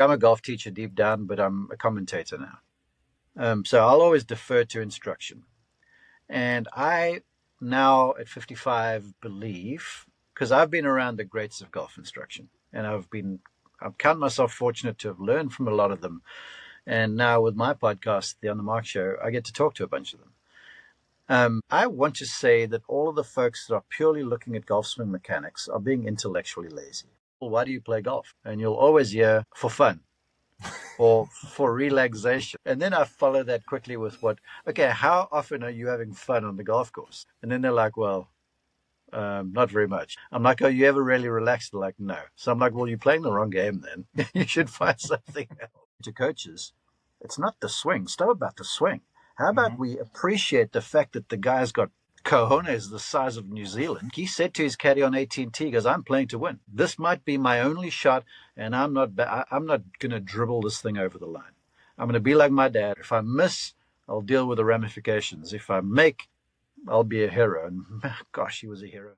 I'm a golf teacher deep down, but I'm a commentator now. So I'll always defer to instruction. And I now at 55 believe, because I've been around the greats of golf instruction, and I've counted myself fortunate to have learned from a lot of them. And now with my podcast, the On the Mark Show, I get to talk to a bunch of them. I want to say that all of the folks that are purely looking at golf swing mechanics are being intellectually lazy. Well, why do you play golf? And you'll always hear for fun or for relaxation. And then I follow that quickly with okay, how often are you having fun on the golf course? And then they're like, well, not very much. I'm like, oh, you ever really relaxed? They're like, no. So I'm like, well, you're playing the wrong game then. You should find something else. To coaches, it's not the swing. Stop about the swing. How about we appreciate the fact that the guy's got cojones the size of New Zealand? He said to his caddy on 18T, he goes, I'm playing to win. This might be my only shot, and I'm not going to dribble this thing over the line. I'm going to be like my dad. If I miss, I'll deal with the ramifications. If I make, I'll be a hero. And gosh, he was a hero.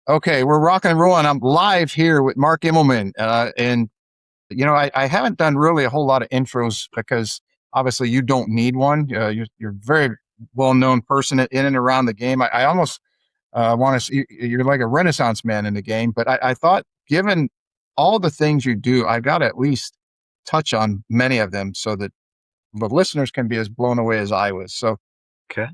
Okay, we're rocking and rolling. I'm live here with Mark Immelman. And, I haven't done really a whole lot of intros because obviously you don't need one. You're a very well-known person in and around the game. I almost want to, you're like a Renaissance man in the game, but I thought given all the things you do, I've got to at least touch on many of them so that the listeners can be as blown away as I was. So, okay.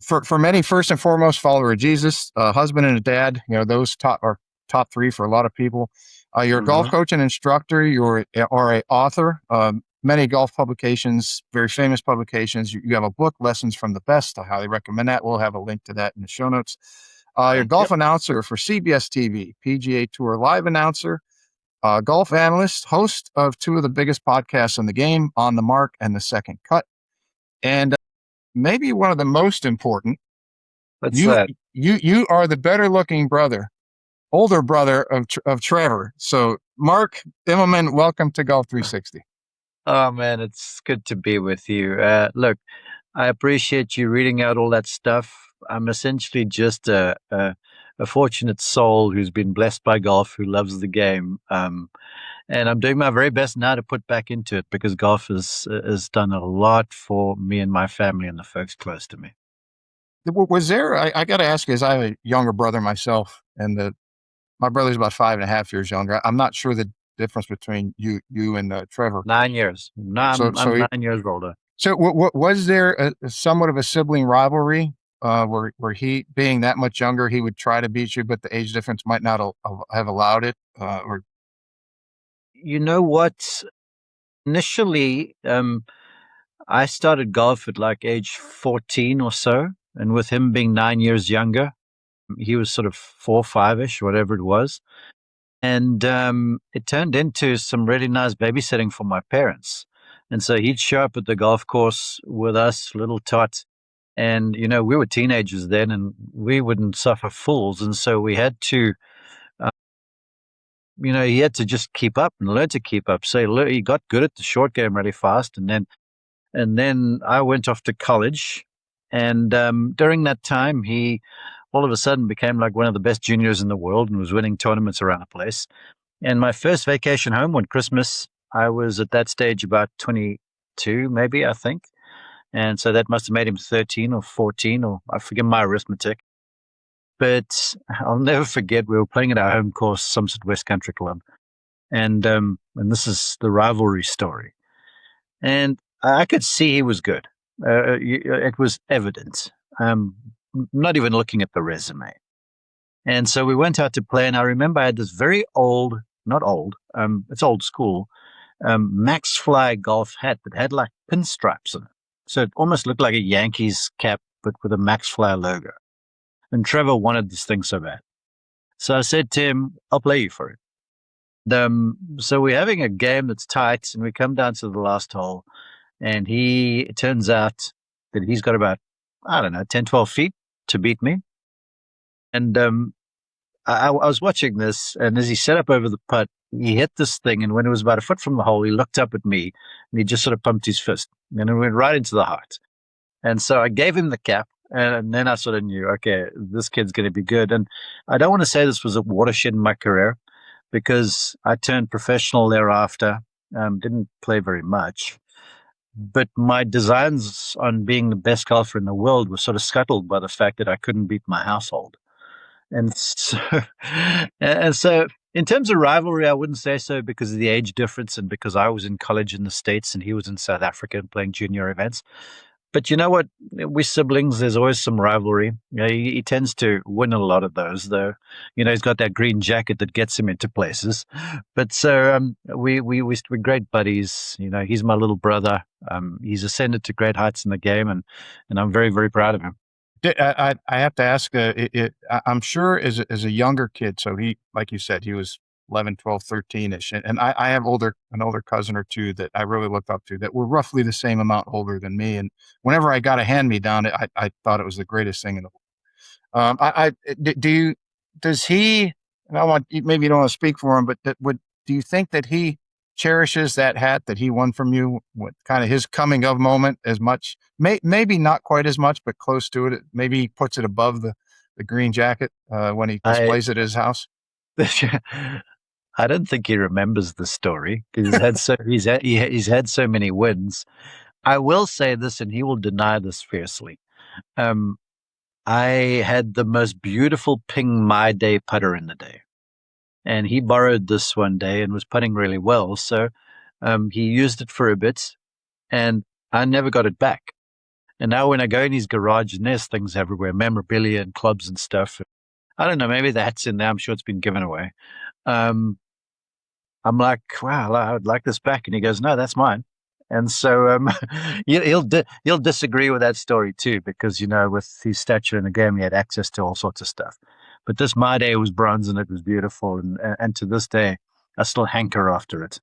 For many, first and foremost, follower of Jesus, husband and a dad, those are top three for a lot of people. You're a golf coach and instructor. You're an author. Many golf publications, very famous publications. You have a book, Lessons from the Best. I highly recommend that. We'll have a link to that in the show notes. You're a golf announcer for CBS TV, PGA Tour live announcer, golf analyst, host of two of the biggest podcasts in the game, On the Mark and The Second Cut. And maybe one of the most important. You are the better looking older brother of Trevor. So Mark Immelman, welcome to Golf 360. Oh man, it's good to be with you. Look, I appreciate you reading out all that stuff. I'm essentially just a fortunate soul who's been blessed by golf, who loves the game. And I'm doing my very best now to put back into it because golf has done a lot for me and my family and the folks close to me. Was there, I got to ask you, as I have a younger brother myself, and my brother's about 5.5 years younger. I'm not sure the difference between you and Trevor. 9 years. No, I'm 9 years older. So was there somewhat of a sibling rivalry where he, being that much younger, he would try to beat you, but the age difference might not have allowed it? Or you know what? Initially, I started golf at like age 14 or so. And with him being 9 years younger, he was sort of 4, 5-ish, whatever it was. And it turned into some really nice babysitting for my parents. And so he'd show up at the golf course with us, little tot. And, we were teenagers then and we wouldn't suffer fools. And so we had to, he had to just keep up and learn to keep up. So he got good at the short game really fast. And then I went off to college. And during that time, he all of a sudden became like one of the best juniors in the world and was winning tournaments around the place. And my first vacation home one Christmas, I was at that stage about 22, maybe, I think. And so that must have made him 13 or 14, or I forget my arithmetic. But I'll never forget, we were playing at our home course, Somerset West Country Club. And this is the rivalry story. And I could see he was good. It was evident. Not even looking at the resume. And so we went out to play, and I remember I had this very old, not old, it's old school, Max Fly golf hat that had like pinstripes on it. So it almost looked like a Yankees cap, but with a Max Fly logo. And Trevor wanted this thing so bad. So I said to him, I'll play you for it. So we're having a game that's tight, and we come down to the last hole, and it turns out that he's got about, 10, 12 feet to beat me. And I was watching this, and as he set up over the putt, he hit this thing, and when it was about a foot from the hole, he looked up at me, and he just sort of pumped his fist, and it went right into the heart. And so I gave him the cap, and then I sort of knew, okay, this kid's going to be good. And I don't want to say this was a watershed in my career, because I turned professional thereafter, didn't play very much. But my designs on being the best golfer in the world were sort of scuttled by the fact that I couldn't beat my household. And so, and so in terms of rivalry, I wouldn't say so because of the age difference and because I was in college in the States and he was in South Africa and playing junior events. But you know what? We're siblings. There's always some rivalry. You know, he tends to win a lot of those, though. You know, he's got that green jacket that gets him into places. But so we're great buddies. You know, he's my little brother. He's ascended to great heights in the game, and I'm very, very proud of him. I have to ask, I'm sure as a younger kid, so he, like you said, he was 11, 12, 13-ish. And I have an older cousin or two that I really looked up to that were roughly the same amount older than me. And whenever I got a hand-me-down, I thought it was the greatest thing in the world. Does he, and I want, maybe you don't want to speak for him, but do you think that he cherishes that hat that he won from you, with kind of his coming of moment as much, maybe not quite as much, but close to it? Maybe he puts it above the green jacket when he displays it at his house. I don't think he remembers the story because he's had so many wins. I will say this, and he will deny this fiercely. I had the most beautiful ping my day putter in the day. And he borrowed this one day and was putting really well. So he used it for a bit, and I never got it back. And now when I go in his garage, and there's things everywhere, memorabilia and clubs and stuff. I don't know, maybe the hat's in there. I'm sure it's been given away. I'm like, wow, I would like this back. And he goes, no, that's mine. And so he'll disagree with that story too, because, you know, with his stature in the game, he had access to all sorts of stuff. But this my day was bronze, and it was beautiful. And to this day, I still hanker after it.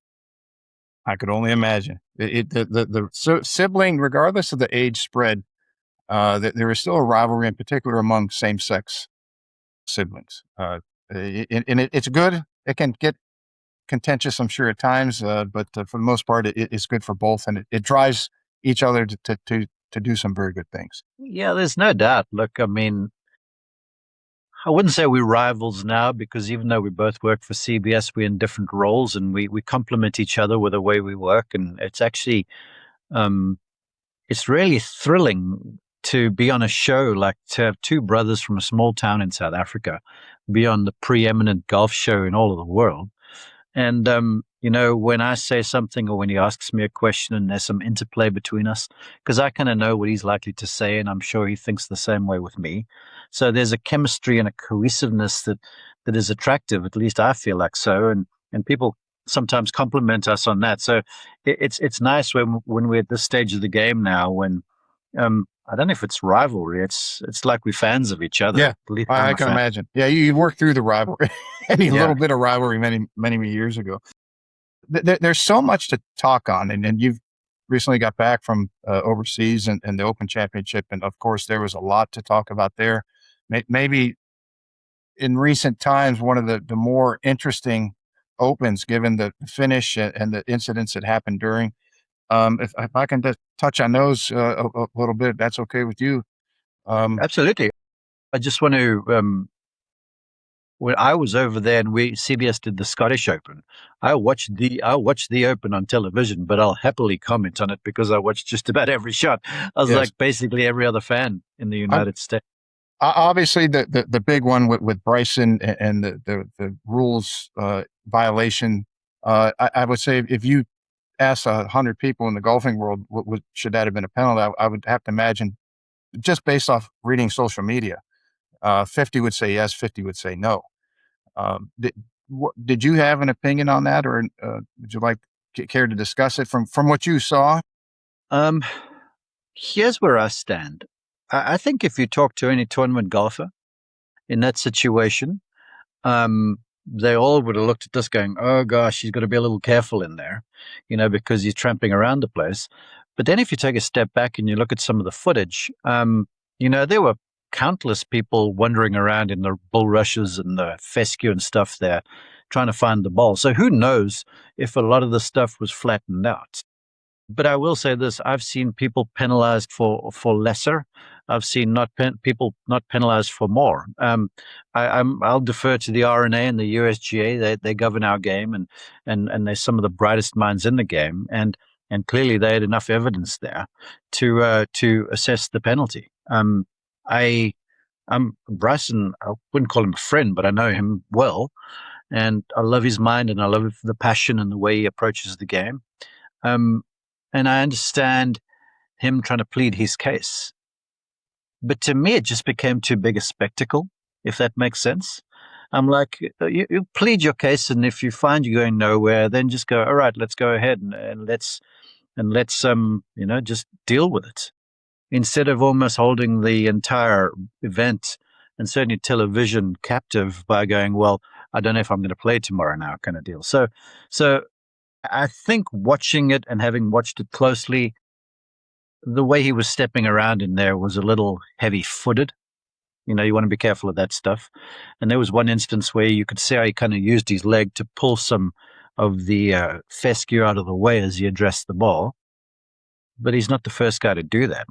I could only imagine the sibling, regardless of the age spread, there is still a rivalry, in particular among same-sex siblings. And it's good. It can get contentious, I'm sure, at times, but for the most part, it's good for both, and it drives each other to do some very good things. Yeah, there's no doubt. Look, I mean, I wouldn't say we're rivals now, because even though we both work for CBS, we're in different roles, and we complement each other with the way we work. And it's actually, it's really thrilling to be on a show, like to have two brothers from a small town in South Africa be on the preeminent golf show in all of the world. And, you know, when I say something or when he asks me a question and there's some interplay between us, because I kind of know what he's likely to say, and I'm sure he thinks the same way with me. So there's a chemistry and a cohesiveness that is attractive. At least I feel like so. And people sometimes compliment us on that. So it's nice when we're at this stage of the game now, when, I don't know if it's rivalry. It's like we're fans of each other. Yeah, I can imagine. Yeah, you worked through the rivalry, any little bit of rivalry many years ago. There's so much to talk on, and you've recently got back from overseas and the Open Championship, and of course there was a lot to talk about there. Maybe in recent times, one of the more interesting Opens, given the finish and the incidents that happened during. If I can just touch on those a little bit, that's okay with you. Absolutely. I just want to, when I was over there and CBS did the Scottish Open, I watched the Open on television, but I'll happily comment on it because I watched just about every shot. I was like basically every other fan in the United States. Obviously, the big one with Bryson and the rules violation. I would say if you ask 100 people in the golfing world, should that have been a penalty? I would have to imagine, just based off reading social media, 50 would say yes, 50 would say no. Did you have an opinion on that, or would you care to discuss it from what you saw? Here's where I stand. I think if you talk to any tournament golfer in that situation, they all would have looked at this going, oh gosh, he's got to be a little careful in there, you know, because he's tramping around the place. But then if you take a step back and you look at some of the footage, you know, there were countless people wandering around in the bulrushes and the fescue and stuff there, trying to find the ball. So who knows if a lot of the stuff was flattened out. But I will say this: I've seen people penalized for lesser. I've seen people not penalized for more. I'll defer to the RNA and the USGA. They govern our game, and they're some of the brightest minds in the game. And clearly they had enough evidence there to assess the penalty. I I'm Bryson. I wouldn't call him a friend, but I know him well, and I love his mind, and I love the passion and the way he approaches the game. Um, and I understand him trying to plead his case. But to me, it just became too big a spectacle, if that makes sense. I'm like, you plead your case, and if you find you're going nowhere, then just go, all right, let's go ahead and let's just deal with it. Instead of almost holding the entire event and certainly television captive by going, well, I don't know if I'm going to play tomorrow now, kind of deal. So I think watching it and having watched it closely, the way he was stepping around in there was a little heavy-footed. You know, you want to be careful of that stuff. And there was one instance where you could see how he kind of used his leg to pull some of the fescue out of the way as he addressed the ball. But he's not the first guy to do that.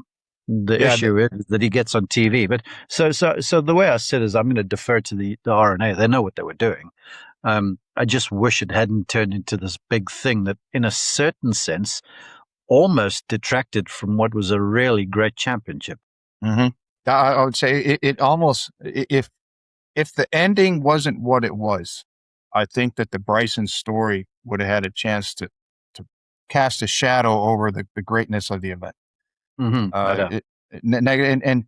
The issue is that he gets on TV. But so the way I said is I'm going to defer to the RNA. They know what they were doing. I just wish it hadn't turned into this big thing that, in a certain sense, almost detracted from what was a really great championship. Mm-hmm. I would say it almost, if the ending wasn't what it was, I think that the Bryson story would have had a chance to cast a shadow over the greatness of the event. Mm-hmm. And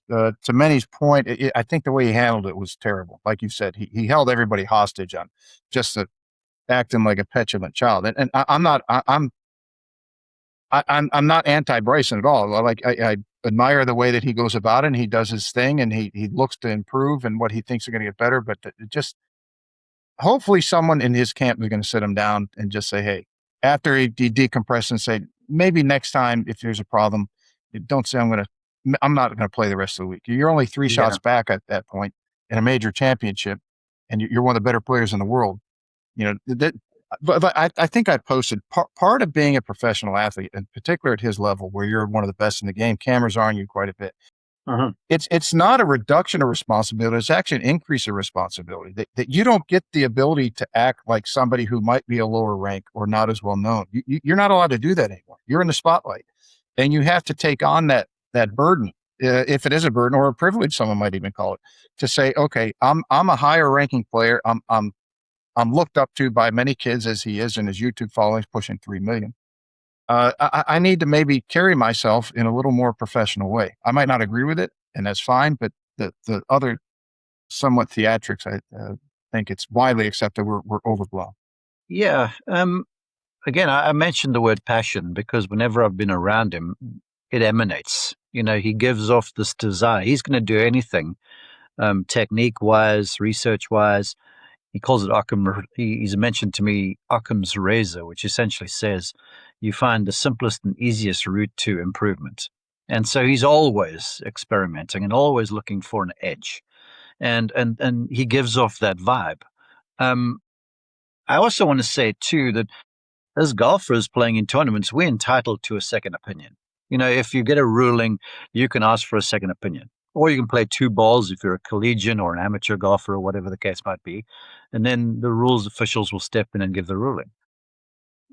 to Manny's point, I think the way he handled it was terrible. Like you said, he held everybody hostage on just acting like a petulant child. And I'm not anti-Bryson at all. I admire the way that he goes about it, and he does his thing, and he looks to improve and what he thinks are going to get better. But just hopefully someone in his camp is going to sit him down and just say, hey, after he decompresses and say, maybe next time if there's a problem, don't say I'm not going to play the rest of the week. You're only three shots back at that point in a major championship, and you're one of the better players in the world. You know, but I think I posted part of being a professional athlete, in particular at his level, where you're one of the best in the game. Cameras are on you quite a bit. Uh-huh. It's not a reduction of responsibility. It's actually an increase of responsibility that you don't get the ability to act like somebody who might be a lower rank or not as well known. You're not allowed to do that anymore. You're in the spotlight, and you have to take on that burden, if it is a burden or a privilege, someone might even call it, to say, okay, I'm a higher ranking player. I'm looked up to by many kids as he is, and his YouTube following is pushing 3 million. I need to maybe carry myself in a little more professional way. I might not agree with it, and that's fine, but the other somewhat theatrics, I think it's widely accepted, we're overblown. Yeah. Again, I mentioned the word passion because whenever I've been around him, it emanates. You know, he gives off this desire. He's going to do anything, technique-wise, research-wise. He calls it Occam. He's mentioned to me Occam's razor, which essentially says you find the simplest and easiest route to improvement. And so he's always experimenting and always looking for an edge. And he gives off that vibe. I also want to say, too, that as golfers playing in tournaments, we're entitled to a second opinion. You know, if you get a ruling, you can ask for a second opinion. Or you can play two balls if you're a collegiate or an amateur golfer or whatever the case might be. And then the rules officials will step in and give the ruling.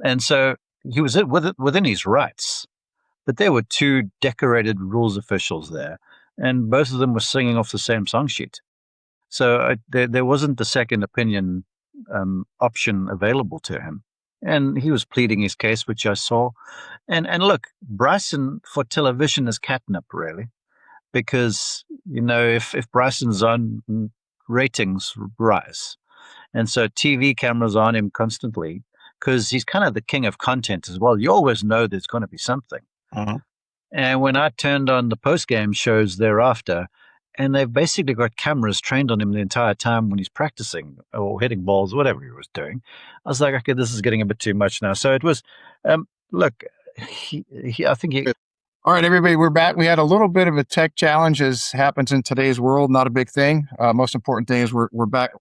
And so he was within his rights. But there were two decorated rules officials there, and both of them were singing off the same song sheet. So there wasn't the second opinion option available to him. And he was pleading his case, which I saw. And look, Bryson for television is catnip, really. Because, you know, if Bryson's on, ratings rise. And so TV cameras are on him constantly because he's kind of the king of content as well. You always know there's going to be something. Uh-huh. And when I turned on the post-game shows thereafter, and they've basically got cameras trained on him the entire time when he's practicing or hitting balls, whatever he was doing, I was like, okay, this is getting a bit too much now. So it was, look, I think he All right, everybody, we're back. We had a little bit of a tech challenge, as happens in today's world. Not a big thing. Most important thing is we're back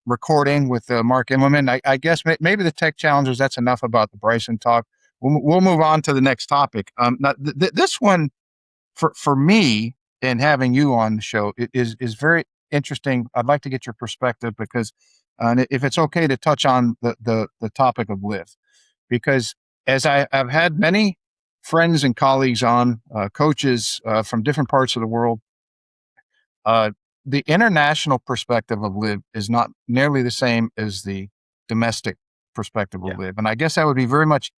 recording with Mark Immelman. I guess maybe the tech challenges, that's enough about the Bryson talk. We'll move on to the next topic. Now, this one, for me, and having you on the show, is very interesting. I'd like to get your perspective because, if it's okay to touch on the topic of live, because as I've had many friends and colleagues on, coaches from different parts of the world, uh, the international perspective of live is not nearly the same as the domestic perspective of Yeah. live. And I guess that would be very much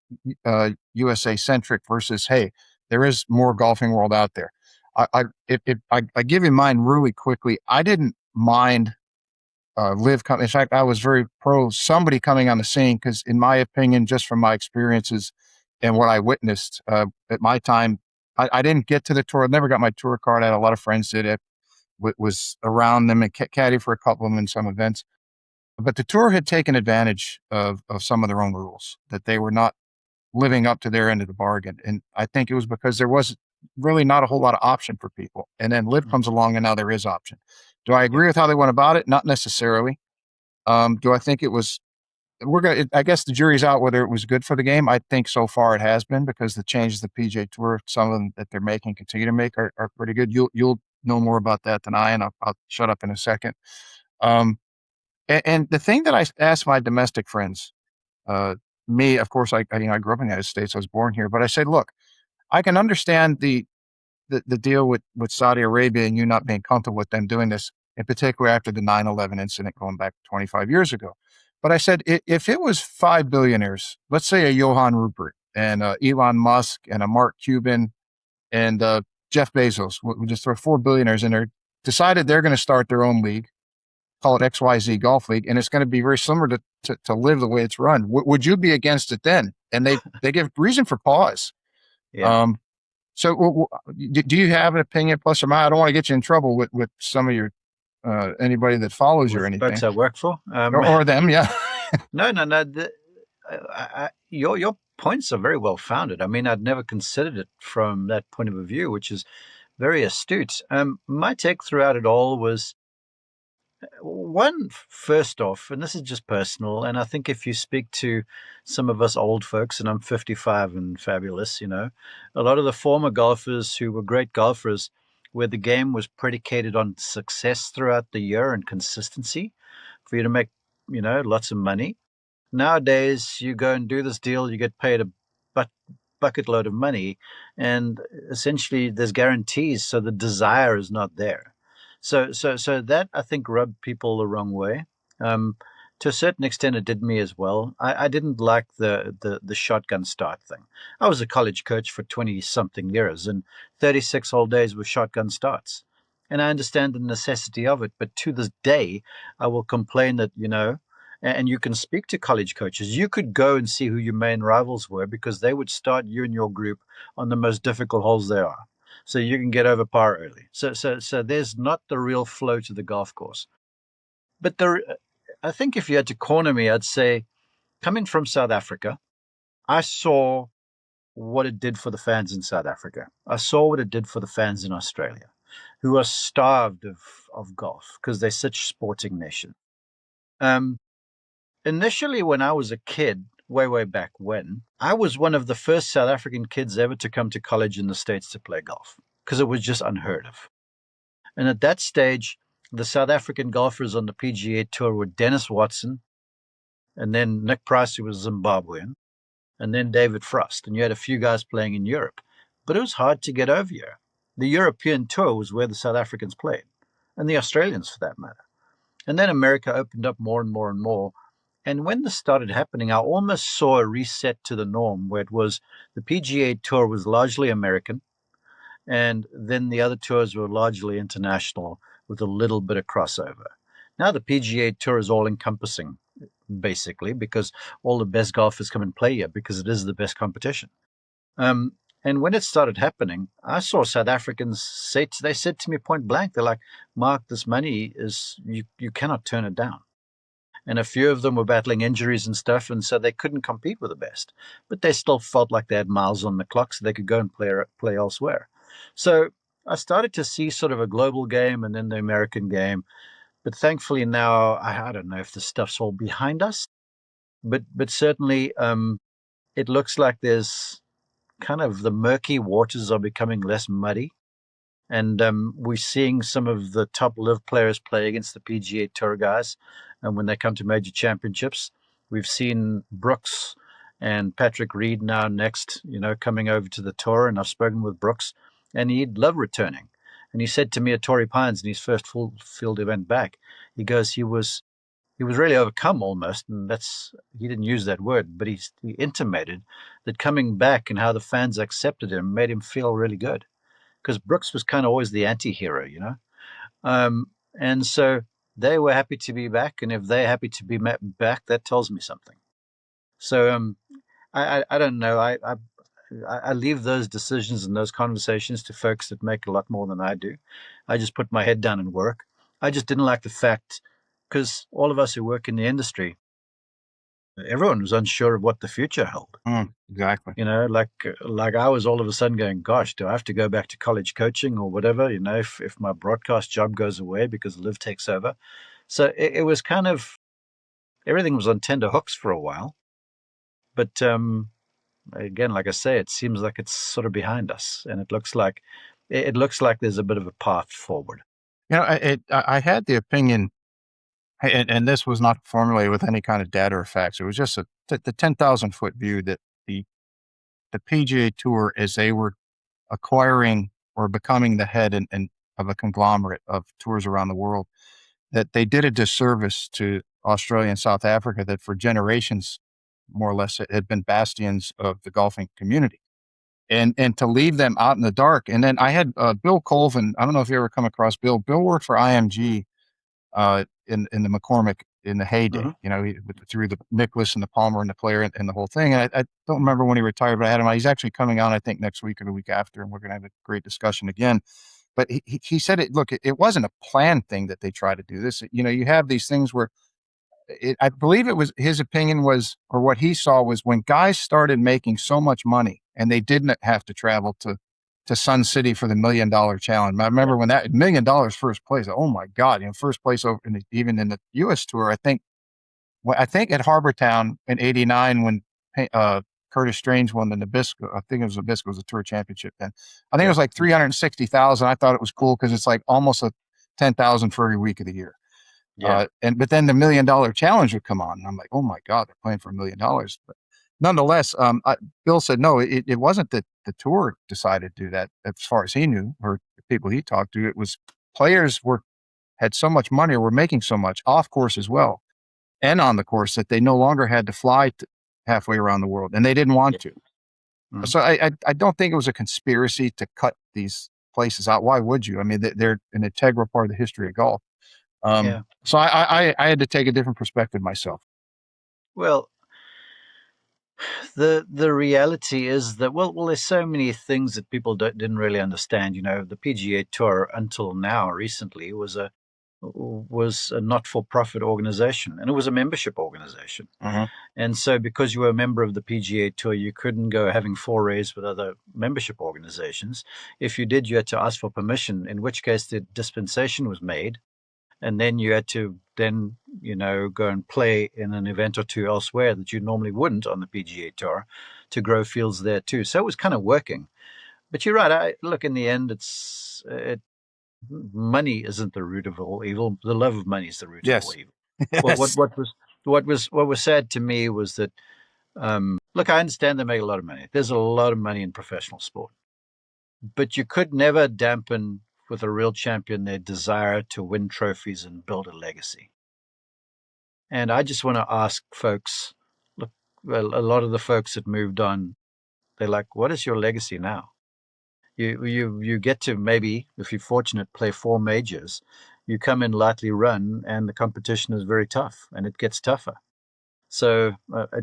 USA centric versus, hey, there is more golfing world out there. I give you mine really quickly. I didn't mind live. In fact, I was very pro somebody coming on the scene because, in my opinion, just from my experiences and what I witnessed at my time, I didn't get to the tour. I never got my tour card. I had a lot of friends did it. Was around them and caddy for a couple of them in some events. But the tour had taken advantage of some of their own rules, that they were not living up to their end of the bargain. And I think it was because there was really not a whole lot of option for people. And then live comes along and now there is option. Do I Yeah. agree with how they went about it? Not necessarily. Do I think it was, I guess the jury's out whether it was good for the game. I think so far it has been, because the changes the PGA Tour, some of them that they're making, continue to make, are pretty good. You'll know more about that than I, and I'll shut up in a second. And the thing that I asked my domestic friends, me, of course, I grew up in the United States. I was born here, but I said, look, I can understand the deal with Saudi Arabia and you not being comfortable with them doing this, in particular after the 9/11 incident going back 25 years ago. But I said, if it was 5 billionaires, let's say a Johann Rupert and Elon Musk and a Mark Cuban and Jeff Bezos, we just throw 4 billionaires in there, decided they're going to start their own league, call it XYZ Golf League, and it's going to be very similar to live the way it's run. Would you be against it then? And they give reason for pause. Yeah. So do you have an opinion, plus or minus? I don't want to get you in trouble with some of your anybody that follows you or With folks anything, I work for. or them. Yeah. No. Your points are very well founded. I mean, I'd never considered it from that point of view, which is very astute. My take throughout it all was one, first off, and this is just personal, and I think if you speak to some of us old folks, and I'm 55 and fabulous, a lot of the former golfers who were great golfers, where the game was predicated on success throughout the year and consistency for you to make, lots of money. Nowadays, you go and do this deal, you get paid a buck, bucket load of money, and essentially there's guarantees, so the desire is not there. So that I think rubbed people the wrong way. Um, to a certain extent, it did me as well. I didn't like the shotgun start thing. I was a college coach for 20 something years, and 36 whole days with shotgun starts. And I understand the necessity of it, but to this day, I will complain that, and you can speak to college coaches. You could go and see who your main rivals were because they would start you and your group on the most difficult holes there are. So you can get over par early. So there's not the real flow to the golf course. But I think if you had to corner me, I'd say coming from South Africa, I saw what it did for the fans in South Africa. I saw what it did for the fans in Australia, who are starved of golf because they're such sporting nation. Um, Initially, when I was a kid, way back when, I was one of the first South African kids ever to come to college in the States to play golf because it was just unheard of. And at that stage, the South African golfers on the PGA Tour were Dennis Watson, and then Nick Price, who was Zimbabwean, and then David Frost. And you had a few guys playing in Europe. But it was hard to get over here. The European Tour was where the South Africans played, and the Australians for that matter. And then America opened up more and more and more. And when this started happening, I almost saw a reset to the norm where it was the PGA Tour was largely American, and then the other tours were largely international with a little bit of crossover. Now the PGA Tour is all encompassing, basically, because all the best golfers come and play here because it is the best competition. Um, and when it started happening, I saw South Africans say, they said to me point blank, they're like, Mark, this money is, you cannot turn it down. and a few of them were battling injuries and stuff, and so they couldn't compete with the best. But they still felt like they had miles on the clock, so they could go and play elsewhere. So I started to see sort of a global game and then the American game. But thankfully now, I don't know if the stuff's all behind us, but certainly it looks like there's kind of the murky waters are becoming less muddy. And we're seeing some of the top live players play against the PGA Tour guys. And when they come to major championships, we've seen Brooks and Patrick Reed now next, coming over to the tour. And I've spoken with Brooks, and he'd love returning. And he said to me at Torrey Pines in his first full field event back, he goes, he was really overcome almost, and he didn't use that word, but he intimated that coming back and how the fans accepted him made him feel really good, because Brooks was kind of always the anti-hero. And so they were happy to be back, and if they're happy to be back, that tells me something. So I don't know. I leave those decisions and those conversations to folks that make a lot more than I do. I just put my head down and work. I just didn't like the fact, because all of us who work in the industry, everyone was unsure of what the future held. Exactly. Like I was all of a sudden going, gosh, do I have to go back to college coaching or whatever, if my broadcast job goes away because Liv takes over. So it was kind of, everything was on tender hooks for a while. But again, like I say, it seems like it's sort of behind us, and it looks like there's a bit of a path forward. I had the opinion, and this was not formulated with any kind of data or facts. It was just the 10,000-foot view that the PGA Tour, as they were acquiring or becoming the head of a conglomerate of tours around the world, that they did a disservice to Australia and South Africa that for generations, more or less, had been bastions of the golfing community. And to leave them out in the dark. And then I had Bill Colvin. I don't know if you ever come across Bill. Bill worked for IMG in the McCormick in the heyday, through the Nicklaus and the Palmer and the Player and the whole thing. And I don't remember when he retired, but I had him. He's actually coming on, I think, next week or the week after, and we're going to have a great discussion again. But he said it. Look, it wasn't a planned thing that they tried to do this. You have these things where I believe it was his opinion was, or what he saw was, when guys started making so much money and they didn't have to travel to Sun City for the $1 million challenge. I remember when that $1 million first place, oh my God, first place over even in the US tour. I think at Harbortown in '89 when Curtis Strange won the Nabisco. I think it was Nabisco, was a tour championship then. I think it was like 360,000. I thought it was cool because it's like almost a 10,000 for every week of the year. Yeah. But then the $1 million challenge would come on, and I'm like, oh my God, they're playing for $1 million. But nonetheless, Bill said no, it wasn't that the tour decided to do that. As far as he knew, or the people he talked to, it was players had so much money or were making so much off course as well, and on the course, that they no longer had to fly halfway around the world, and they didn't want to. Mm-hmm. So I don't think it was a conspiracy to cut these places out. Why would you? I mean, they're an integral part of the history of golf. So I had to take a different perspective myself. Well, the reality is that well, there's so many things that people didn't really understand. The PGA Tour until now, recently, was a not-for-profit organization, and it was a membership organization. Mm-hmm. And so, because you were a member of the PGA Tour, you couldn't go having forays with other membership organizations. If you did, you had to ask for permission, in which case the dispensation was made. And then you had to go and play in an event or two elsewhere that you normally wouldn't on the PGA Tour to grow fields there too. So it was kind of working. But you're right. Look, in the end, money isn't the root of all evil. The love of money is the root of all evil. Yes. What was sad to me was that, look, I understand they make a lot of money. There's a lot of money in professional sport, but you could never dampen with a real champion their desire to win trophies and build a legacy. And I just want to ask folks, look, well, a lot of the folks that moved on, they're like, what is your legacy now? You get to, maybe, if you're fortunate, play 4 majors. You come in lightly run, and the competition is very tough, and it gets tougher. So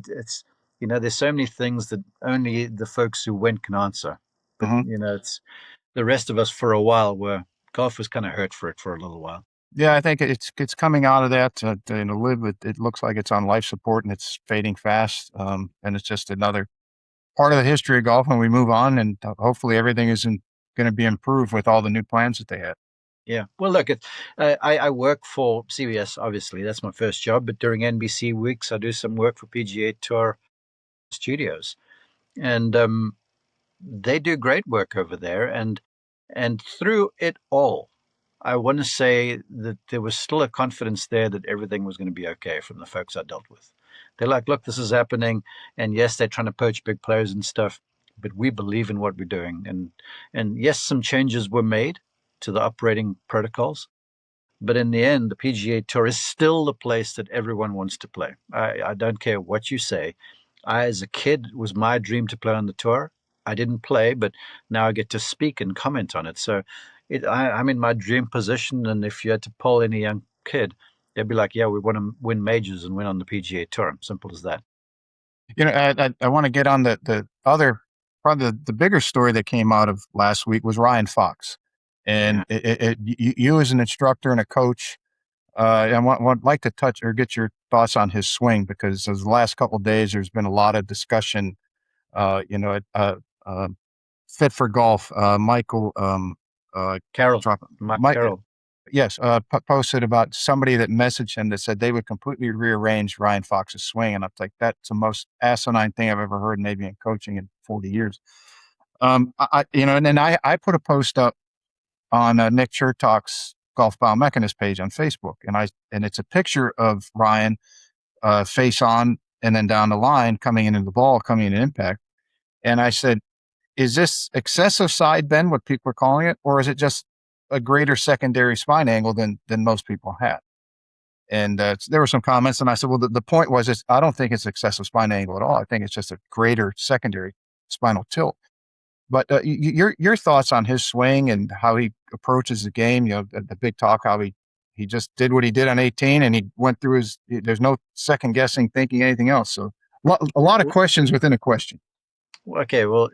it's there's so many things that only the folks who went can answer. But Mm-hmm. it's the rest of us for a while golf was kind of hurt for it for a little while. Yeah, I think it's coming out of that to live. It looks like it's on life support and it's fading fast. And it's just another part of the history of golf when we move on, and hopefully everything isn't going to be improved with all the new plans that they had. Yeah. Well, look, I work for CBS, obviously. That's my first job. But during NBC weeks, I do some work for PGA Tour studios. And they do great work over there. And through it all, I want to say that there was still a confidence there that everything was going to be okay from the folks I dealt with. They're like, look, this is happening. And yes, they're trying to poach big players and stuff, but we believe in what we're doing. And yes, some changes were made to the operating protocols. But in the end, the PGA Tour is still the place that everyone wants to play. I don't care what you say. As a kid, it was my dream to play on the tour. I didn't play, but now I get to speak and comment on it. So I'm in my dream position. And if you had to poll any young kid, they'd be like, yeah, we want to win majors and win on the PGA Tour. Simple as that. I want to get on the other, probably the bigger story that came out of last week was Ryan Fox. Yeah. And you as an instructor and a coach, I want like to touch or get your thoughts on his swing, because the last couple of days there's been a lot of discussion. Uh, Fit for Golf, Michael, Carol, Mike Mike, Carroll. yes, posted about somebody that messaged him that said they would completely rearrange Ryan Fox's swing, and I'm like, that's the most asinine thing I've ever heard, maybe in coaching in 40 years. And then I put a post up on Nick Chertock's Golf Biomechanist page on Facebook, and it's a picture of Ryan face on and then down the line coming into the ball, coming in impact, and I said, is this excessive side bend, what people are calling it, or is it just a greater secondary spine angle than most people have? And there were some comments, and I said, well, the point was, I don't think it's excessive spine angle at all. I think it's just a greater secondary spinal tilt. But your thoughts on his swing and how he approaches the game? The big talk, how he just did what he did on 18, and he went through there's no second guessing, thinking anything else. So a lot of questions within a question. Okay, well,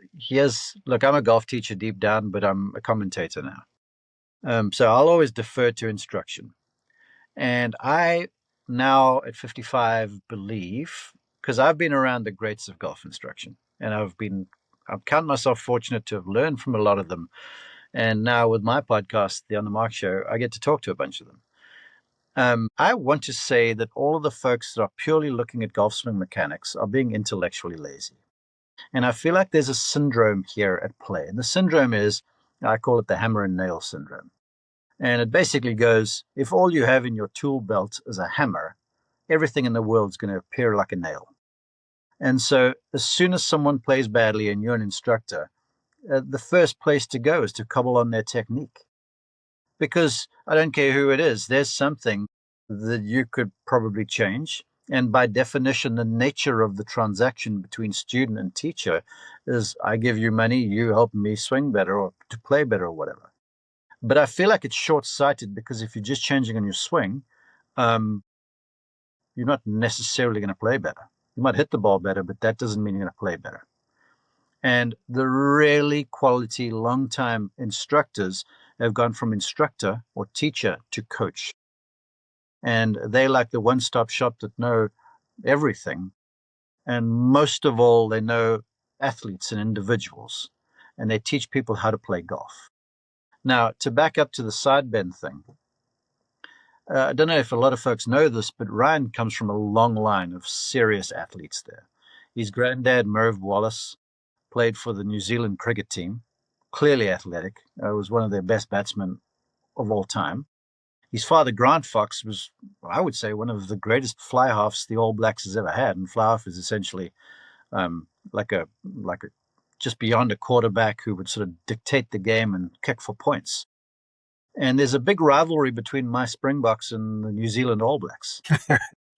look, I'm a golf teacher deep down, but I'm a commentator now. So I'll always defer to instruction. And I now at 55 believe, because I've been around the greats of golf instruction, and I've counted myself fortunate to have learned from a lot of them. And now with my podcast, the On the Mark Show, I get to talk to a bunch of them. I want to say that all of the folks that are purely looking at golf swing mechanics are being intellectually lazy. And I feel like there's a syndrome here at play. And the syndrome is, I call it the hammer and nail syndrome. And it basically goes, if all you have in your tool belt is a hammer, everything in the world is going to appear like a nail. And so as soon as someone plays badly and you're an instructor, the first place to go is to cobble on their technique. Because I don't care who it is, there's something that you could probably change. And by definition, the nature of the transaction between student and teacher is I give you money, you help me swing better or to play better or whatever. But I feel like it's short-sighted, because if you're just changing on your swing, you're not necessarily going to play better. You might hit the ball better, but that doesn't mean you're going to play better. And the really quality long-time instructors have gone from instructor or teacher to coach. And they like the one-stop shop that know everything. And most of all, they know athletes and individuals. And they teach people how to play golf. Now, to back up to the side bend thing, I don't know if a lot of folks know this, but Ryan comes from a long line of serious athletes there. His granddad, Merv Wallace, played for the New Zealand cricket team, clearly athletic, was one of their best batsmen of all time. His father, Grant Fox, was, I would say, one of the greatest fly halves the All Blacks has ever had. And fly half is essentially like a just beyond a quarterback who would sort of dictate the game and kick for points. And there's a big rivalry between my Springboks and the New Zealand All Blacks.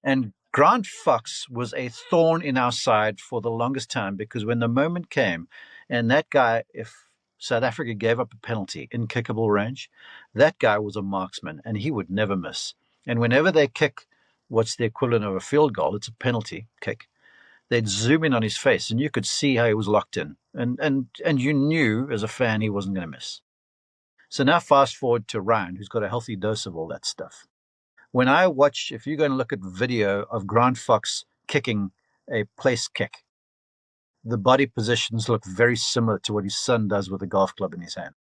And Grant Fox was a thorn in our side for the longest time, because when the moment came, and that guy, if South Africa gave up a penalty in kickable range, that guy was a marksman and he would never miss. And whenever they kick what's the equivalent of a field goal, it's a penalty kick, they'd zoom in on his face and you could see how he was locked in. And you knew as a fan he wasn't going to miss. So now fast forward to Ryan, who's got a healthy dose of all that stuff. When I watch, if you're going to look at video of Grant Fox kicking a place kick, the body positions look very similar to what his son does with a golf club in his hand.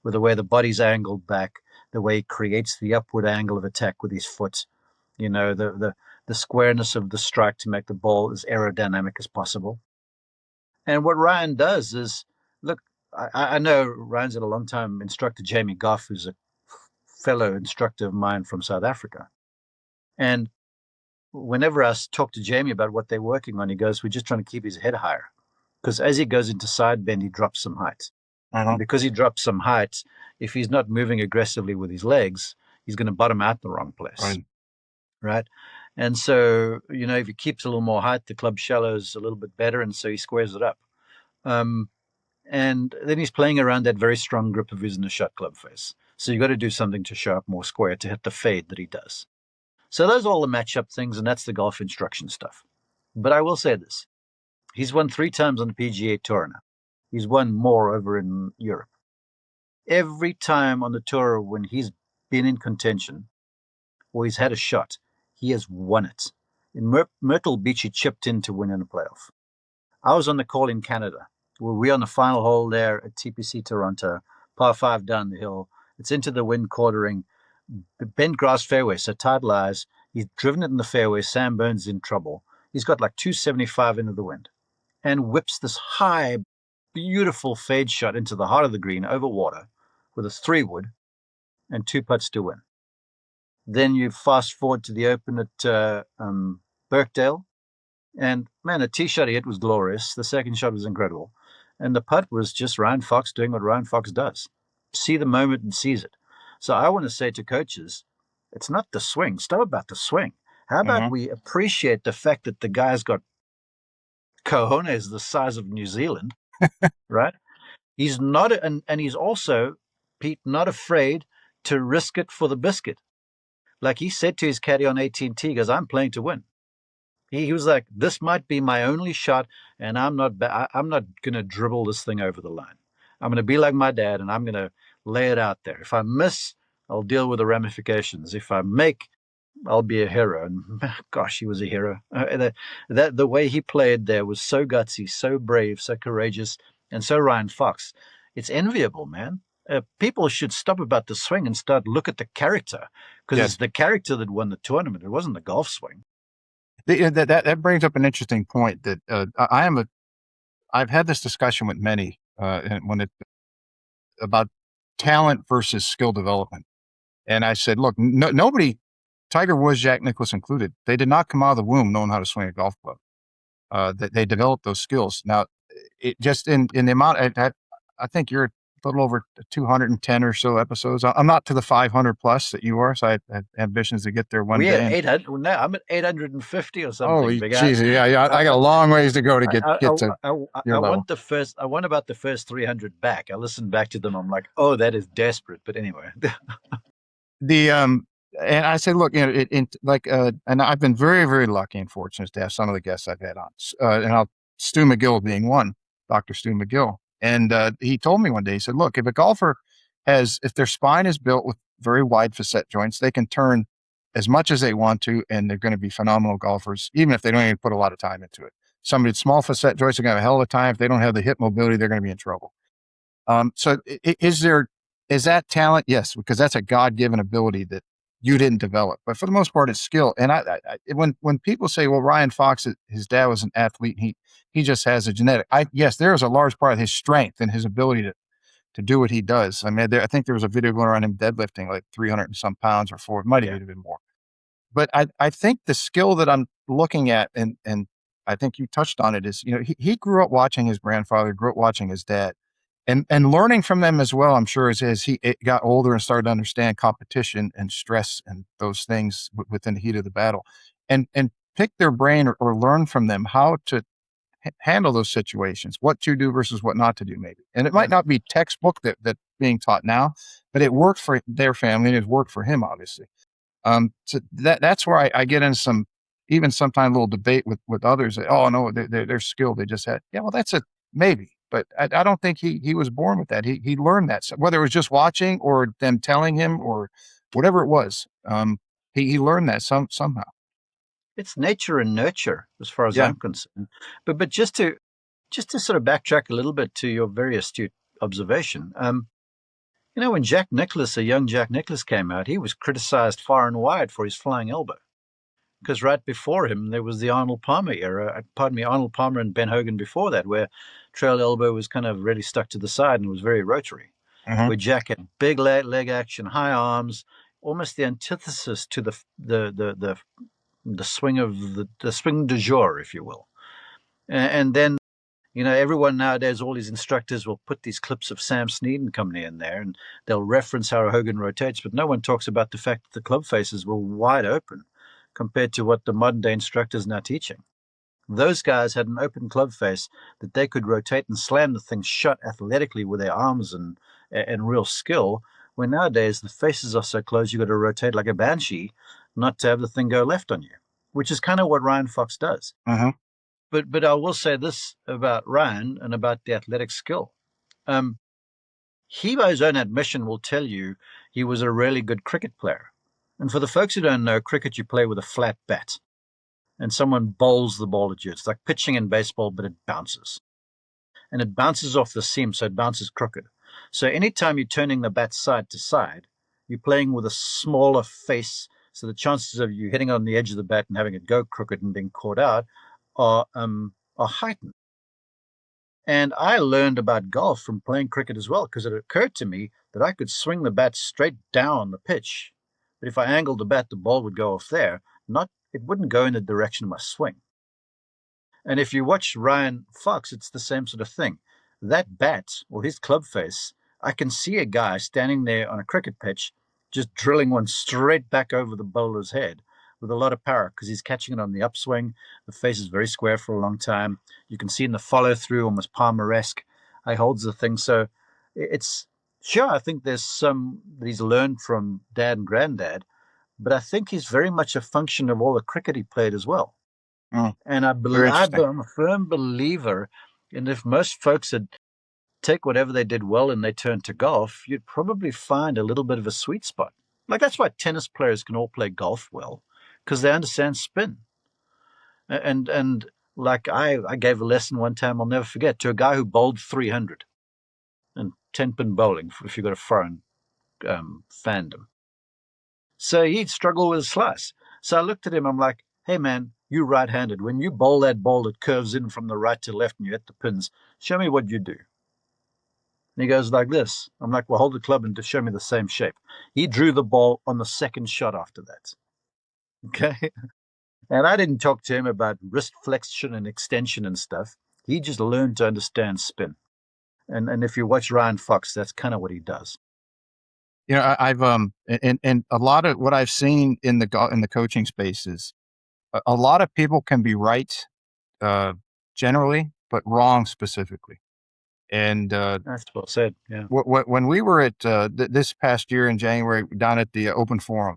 With the way the body's angled back, the way he creates the upward angle of attack with his foot, the squareness of the strike to make the ball as aerodynamic as possible. And what Ryan does is, look, I know Ryan's had a long time instructor Jamie Goff, who's a fellow instructor of mine from South Africa. And whenever I talk to Jamie about what they're working on, he goes, we're just trying to keep his head higher. Because as he goes into side bend, he drops some height. And because he drops some height, if he's not moving aggressively with his legs, he's going to bottom out in the wrong place. Right? And so, if he keeps a little more height, the club shallows a little bit better, and so he squares it up. And then he's playing around that very strong grip of his in the shot club face. So you've got to do something to show up more square to hit the fade that he does. So those are all the matchup things, and that's the golf instruction stuff. But I will say this. He's won 3 times on the PGA Tour now. He's won more over in Europe. Every time on the tour when he's been in contention or he's had a shot, he has won it. In Myrtle Beach, he chipped in to win in a playoff. I was on the call in Canada. We're on the final hole there at TPC Toronto, par 5 down the hill. It's into the wind quartering, bent grass fairway, so tide lies. He's driven it in the fairway. Sam Burns in trouble. He's got like 275 into the wind and whips this high, beautiful fade shot into the heart of the green over water with a 3-wood and 2 putts to win. Then you fast forward to the Open at Birkdale. And, man, a tee shot he hit was glorious. The second shot was incredible. And the putt was just Ryan Fox doing what Ryan Fox does. See the moment and seize it. So I want to say to coaches, it's not the swing. Stop about the swing. How about we appreciate the fact that the guy's got cojones the size of New Zealand, right? He's not, and he's also, Pete, not afraid to risk it for the biscuit. Like he said to his caddy on 18T, he goes, I'm playing to win. He was like, this might be my only shot, and I'm not going to dribble this thing over the line. I'm going to be like my dad, and I'm going to lay it out there. If I miss, I'll deal with the ramifications. If I make, I'll be a hero. And gosh, he was a hero. The way he played there was so gutsy, so brave, so courageous, and so Ryan Fox. It's enviable, man. People should stop about the swing and start look at the character, because it's the character that won the tournament. It wasn't the golf swing. That brings up an interesting point that I've had this discussion with many about talent versus skill development. And I said, look, nobody, Tiger Woods, Jack Nicklaus included, they did not come out of the womb knowing how to swing a golf club. They developed those skills. Now, it just in the amount, I think you're a little over 210 or so episodes. I'm not to the 500 plus that you are, so I have ambitions to get there one day. We're at 800. No, I'm at 850 or something. Oh, geez, yeah, I got a long ways to go to get to your level. I want about the first 300 back. I listened back to them. I'm like, oh, that is desperate. But anyway, and I say, look, and I've been very, very lucky and fortunate to have some of the guests I've had on, Stu McGill being one, Dr. Stu McGill. And he told me one day, he said, look, if a golfer if their spine is built with very wide facet joints, they can turn as much as they want to, and they're going to be phenomenal golfers, even if they don't even put a lot of time into it. Somebody with small facet joints are going to have a hell of a time. If they don't have the hip mobility, they're going to be in trouble. So is that talent? Yes, because that's a God-given ability that you didn't develop. But for the most part, it's skill. And when people say, well, Ryan Fox, his dad was an athlete, and he just has a genetic. Yes, there is a large part of his strength and his ability to do what he does. I mean, I think there was a video going around him deadlifting like 300 and some pounds or 400, might have been more. But I think the skill that I'm looking at, and I think you touched on it, is, he grew up watching his grandfather, grew up watching his dad, and learning from them as well, I'm sure, as he got older and started to understand competition and stress and those things within the heat of the battle, and pick their brain or learn from them how to handle those situations, what to do versus what not to do, maybe. And it might not be textbook that being taught now, but it worked for their family and it worked for him, obviously. So that's where I get in even sometimes a little debate with others. That, oh no, they're skilled. They just had, yeah, well, that's maybe, but I don't think he was born with that. He learned that, whether it was just watching or them telling him or whatever it was. He learned that somehow. It's nature and nurture, as far as Yeah. I'm concerned. But just to sort of backtrack a little bit to your very astute observation, when Jack Nicklaus, a young Jack Nicklaus, came out, he was criticized far and wide for his flying elbow. Because right before him, there was the Arnold Palmer era, Arnold Palmer and Ben Hogan before that, where trail elbow was kind of really stuck to the side and was very rotary. Mm-hmm. Where Jack had big leg action, high arms, almost the antithesis to the swing of the swing du jour, if you will. And then, everyone nowadays, all these instructors will put these clips of Sam Snead and company in there, and they'll reference how Hogan rotates, but no one talks about the fact that the club faces were wide open compared to what the modern day instructors are now teaching. Those guys had an open club face that they could rotate and slam the thing shut athletically with their arms and real skill, where nowadays the faces are so close you got to rotate like a banshee not to have the thing go left on you, which is kind of what Ryan Fox does. Mm-hmm. But I will say this about Ryan and about the athletic skill. He, by his own admission, will tell you he was a really good cricket player. And for the folks who don't know, cricket, you play with a flat bat. And someone bowls the ball at you. It's like pitching in baseball, but it bounces. And it bounces off the seam, so it bounces crooked. So anytime you're turning the bat side to side, you're playing with a smaller face, so the chances of you hitting on the edge of the bat and having it go crooked and being caught out are heightened. And I learned about golf from playing cricket as well, because it occurred to me that I could swing the bat straight down the pitch. But if I angled the bat, the ball would go off there. It wouldn't go in the direction of my swing. And if you watch Ryan Fox, it's the same sort of thing. That bat, or his club face, I can see a guy standing there on a cricket pitch, just drilling one straight back over the bowler's head with a lot of power, because he's catching it on the upswing. The face is very square for a long time. You can see in the follow through, almost Palmer-esque. He holds the thing. So it's sure, I think there's some that he's learned from dad and granddad, but I think he's very much a function of all the cricket he played as well. And I'm a firm believer, and if most folks had take whatever they did well and they turned to golf, you'd probably find a little bit of a sweet spot. Like that's why tennis players can all play golf well, because they understand spin. And like I gave a lesson one time I'll never forget to a guy who bowled 300 and 10-pin bowling, if you've got a foreign fandom. So he'd struggle with a slice. So I looked at him, I'm like, hey man, you right-handed. When you bowl that ball that curves in from the right to left and you hit the pins, show me what you do. And he goes like this. I'm like, well, hold the club and just show me the same shape. He drew the ball on the second shot after that. Okay? And I didn't talk to him about wrist flexion and extension and stuff. He just learned to understand spin. And if you watch Ryan Fox, that's kind of what he does. I've and a lot of what I've seen in the coaching space is a lot of people can be right generally, but wrong specifically. And that's well said. Yeah. When we were at this past year in January down at the Open Forum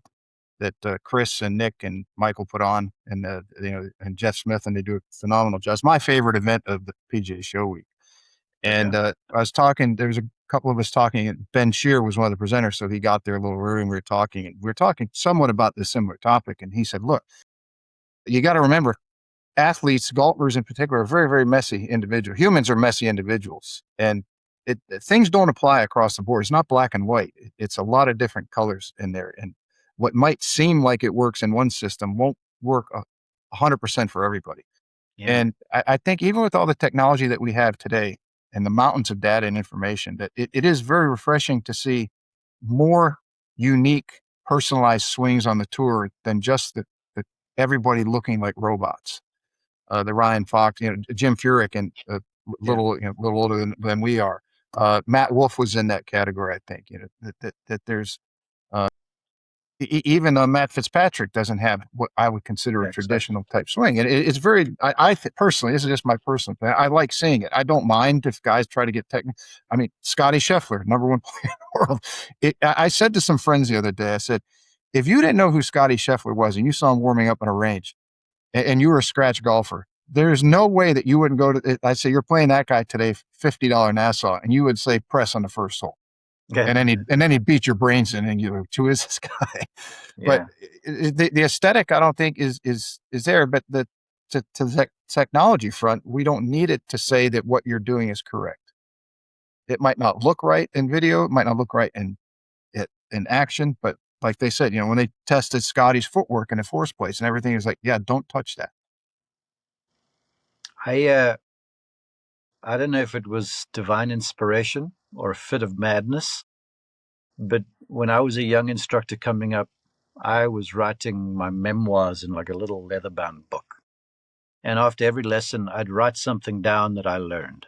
that Chris and Nick and Michael put on, and and Jeff Smith, and they do a phenomenal job. It's my favorite event of the PGA Show Week. And I was talking. There was a couple of us talking. And Ben Shear was one of the presenters, so he got there a little early. And we were talking somewhat about this similar topic. And he said, "Look, you got to remember, athletes, golfers in particular, are very, very messy individuals. Humans are messy individuals, and things don't apply across the board. It's not black and white. It's a lot of different colors in there. And what might seem like it works in one system won't work 100% for everybody. Yeah. And I think even with all the technology that we have today and the mountains of data and information, that it is very refreshing to see more unique, personalized swings on the tour than just the everybody looking like robots." The Ryan Fox, Jim Furyk, and little older than we are. Matt Wolf was in that category, I think. That there's even Matt Fitzpatrick doesn't have what I would consider a traditional type swing, and it's very. I personally, this is just my personal thing. I like seeing it. I don't mind if guys try to get technical. I mean, Scotty Scheffler, #1 player in the world. I said to some friends the other day, I said, if you didn't know who Scotty Scheffler was and you saw him warming up on a range, and you were a scratch golfer, there's no way that you wouldn't go to, I say, you're playing that guy today, $50 Nassau, and you would say press on the first hole. Yeah. And then he beat your brains in, and you go, who is this guy? But Yeah. the aesthetic, I don't think is there. But to the technology front, we don't need it to say that what you're doing is correct. It might not look right in video, it might not look right in action, but like they said, when they tested Scotty's footwork in the force place and everything, is like, yeah, don't touch that. I don't know if it was divine inspiration or a fit of madness, but when I was a young instructor coming up, I was writing my memoirs in like a little leather-bound book. And after every lesson, I'd write something down that I learned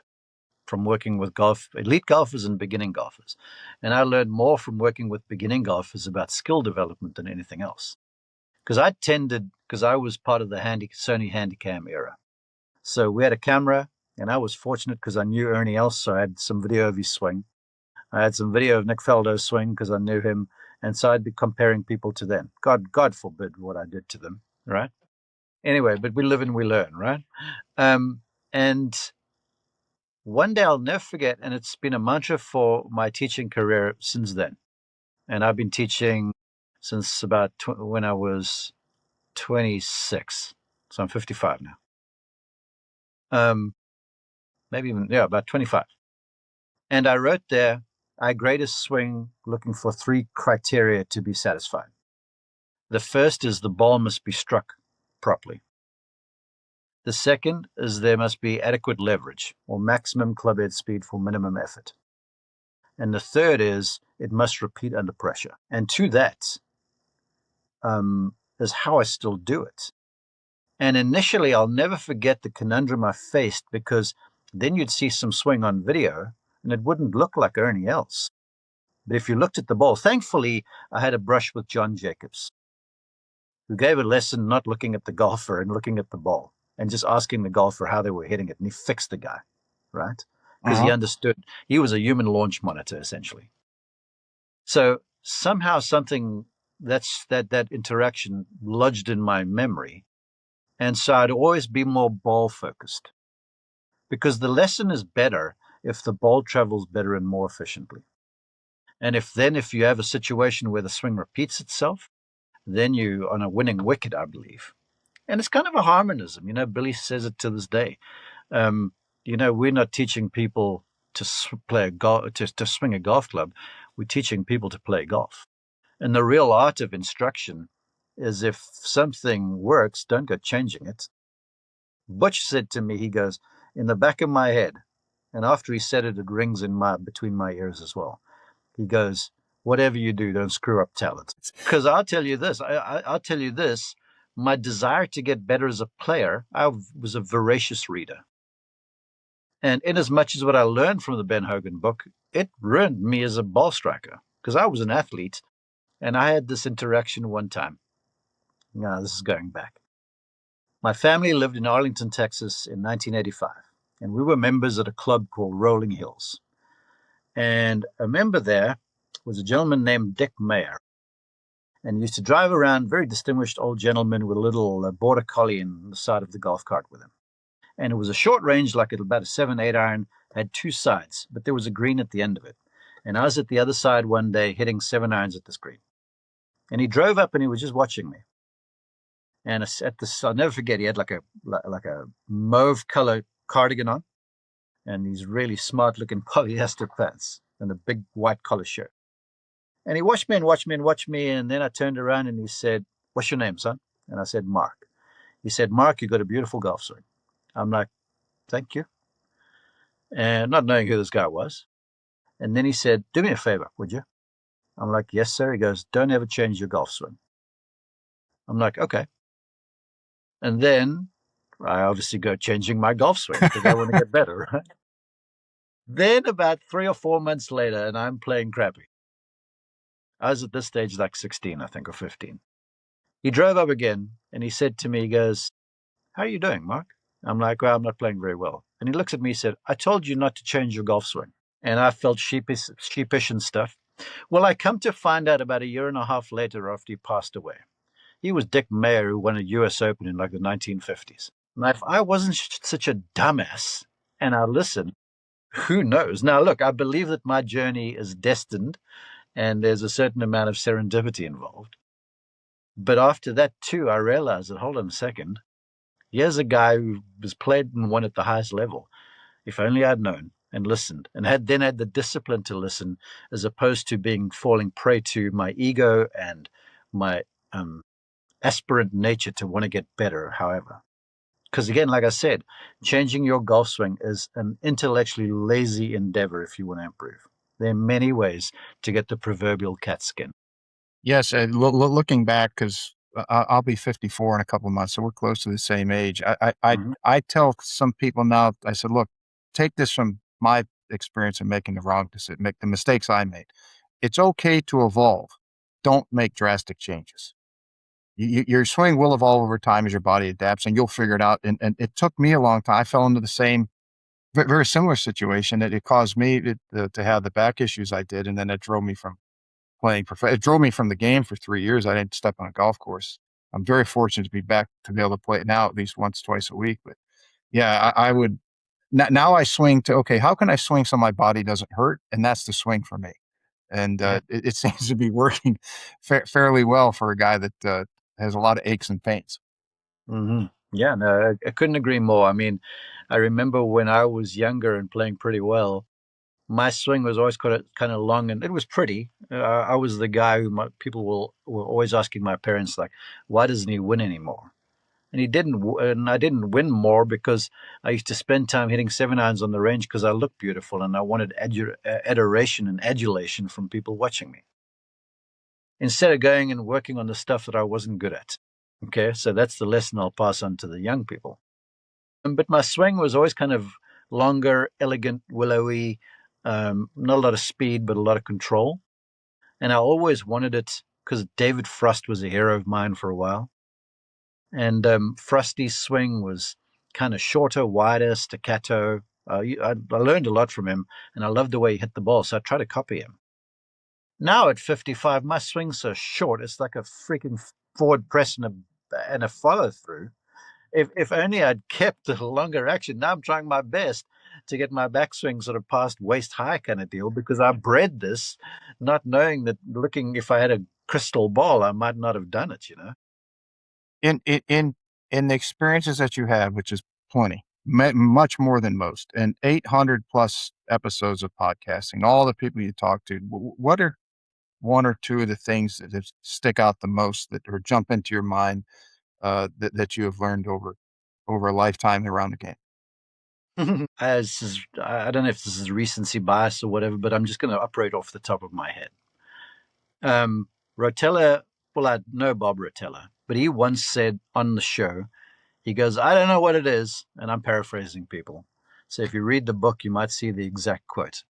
from working with elite golfers and beginning golfers. And I learned more from working with beginning golfers about skill development than anything else. Because I was part of the Sony Handycam era. So we had a camera, and I was fortunate because I knew Ernie Els, so I had some video of his swing. I had some video of Nick Faldo's swing because I knew him, and so I'd be comparing people to them. God forbid what I did to them, right? Anyway, but we live and we learn, right? And one day I'll never forget, and it's been a mantra for my teaching career since then. And I've been teaching since about when I was 26. So I'm 55 now. Maybe even, about 25. And I wrote there, I grade a swing looking for 3 criteria to be satisfied. The first is the ball must be struck properly. The second is there must be adequate leverage or maximum club head speed for minimum effort. And the third is it must repeat under pressure. And to that is how I still do it. And initially, I'll never forget the conundrum I faced, because then you'd see some swing on video and it wouldn't look like Ernie Els. But if you looked at the ball, thankfully, I had a brush with John Jacobs, who gave a lesson not looking at the golfer and looking at the ball and just asking the golfer how they were hitting it. And he fixed the guy, right? Because he understood. He was a human launch monitor, essentially. So somehow something that interaction lodged in my memory. And so I'd always be more ball focused, because the lesson is better if the ball travels better and more efficiently. And if you have a situation where the swing repeats itself, then you're on a winning wicket, I believe. And it's kind of a harmonism. Billy says it to this day. We're not teaching people to swing a golf club. We're teaching people to play golf. And the real art of instruction is, if something works, don't go changing it. Butch said to me, he goes, in the back of my head, and after he said it, it rings in between my ears as well. He goes, whatever you do, don't screw up talent. Because I'll tell you this, my desire to get better as a player, I was a voracious reader. And in as much as what I learned from the Ben Hogan book, it ruined me as a ball striker, because I was an athlete, and I had this interaction one time. Now, this is going back. My family lived in Arlington, Texas in 1985, and we were members at a club called Rolling Hills. And a member there was a gentleman named Dick Mayer, and he used to drive around, very distinguished old gentleman with a little border collie in the side of the golf cart with him. And it was a short range, like about a 7-8 iron, had 2 sides, but there was a green at the end of it. And I was at the other side one day hitting 7 irons at this green. And he drove up and he was just watching me. And I'll never forget, he had like a mauve color cardigan on, and these really smart looking polyester pants, and a big white collar shirt. And he watched me and watched me and watched me. And then I turned around and he said, what's your name, son? And I said, Mark. He said, Mark, you got a beautiful golf swing. I'm like, thank you. And not knowing who this guy was. And then he said, do me a favor, would you? I'm like, yes, sir. He goes, don't ever change your golf swing. I'm like, okay. And then I obviously go changing my golf swing because I want to get better, right? Then about 3 or 4 months later, and I'm playing crappy. I was at this stage like 16, I think, or 15. He drove up again and he said to me, he goes, how are you doing, Mark? I'm like, well, I'm not playing very well. And he looks at me and said, I told you not to change your golf swing. And I felt sheepish and stuff. Well, I come to find out about a year and a half later, after he passed away. He was Dick Mayer, who won a U.S. Open in like the 1950s. Now, if I wasn't such a dumbass and I listened, who knows? Now, look, I believe that my journey is destined and there's a certain amount of serendipity involved. But after that, too, I realized that, hold on a second, here's a guy who was played and won at the highest level. If only I'd known and listened and had the discipline to listen, as opposed to being falling prey to my ego and my aspirant nature to want to get better, however. Because again, like I said, changing your golf swing is an intellectually lazy endeavor if you want to improve. There are many ways to get the proverbial cat skin. Yes, looking back, because I'll be 54 in a couple of months, so we're close to the same age. Mm-hmm. I tell some people now, I said, look, take this from my experience in making the wrong decision, make the mistakes I made. It's okay to evolve. Don't make drastic changes. Your swing will evolve over time as your body adapts, and you'll figure it out. And it took me a long time. I fell into the same, very similar situation that it caused me to have the back issues I did, and then it drove me from playing it drove me from the game for 3 years. I didn't step on a golf course. I'm very fortunate to be back to be able to play it now at least once, twice a week. But yeah, I would now I swing to, okay, how can I swing so my body doesn't hurt? And that's the swing for me. And Yeah. it seems to be working fairly well for a guy that has a lot of aches and pains. Mm-hmm. Yeah, no, I couldn't agree more. I mean, I remember when I was younger and playing pretty well, my swing was always kind of long, and it was pretty. I was the guy who people were always asking my parents, like, why doesn't he win anymore? And he didn't, and I didn't win more because I used to spend time hitting 7 irons on the range because I looked beautiful and I wanted adoration and adulation from people watching me, instead of going and working on the stuff that I wasn't good at. Okay, so that's the lesson I'll pass on to the young people. But my swing was always kind of longer, elegant, willowy, not a lot of speed, but a lot of control. And I always wanted it because David Frost was a hero of mine for a while. And Frosty's swing was kind of shorter, wider, staccato. I learned a lot from him, and I loved the way he hit the ball, so I tried to copy him. Now at 55, my swing's so short, it's like a freaking forward press and a follow through. If only I'd kept a longer action. Now I'm trying my best to get my backswing sort of past waist high kind of deal, because I bred this, not knowing that looking, if I had a crystal ball, I might not have done it, you know? In the experiences that you have, which is plenty, much more than most, and 800 plus episodes of podcasting, all the people you talk to, what are one or two of the things that stick out the most that or jump into your mind that you have learned over a lifetime around the game? I don't know if this is recency bias or whatever, but I'm just going to operate off the top of my head. Rotella, well, I know Bob Rotella, but he once said on the show, he goes, I don't know what it is, and I'm paraphrasing people. So if you read the book, you might see the exact quote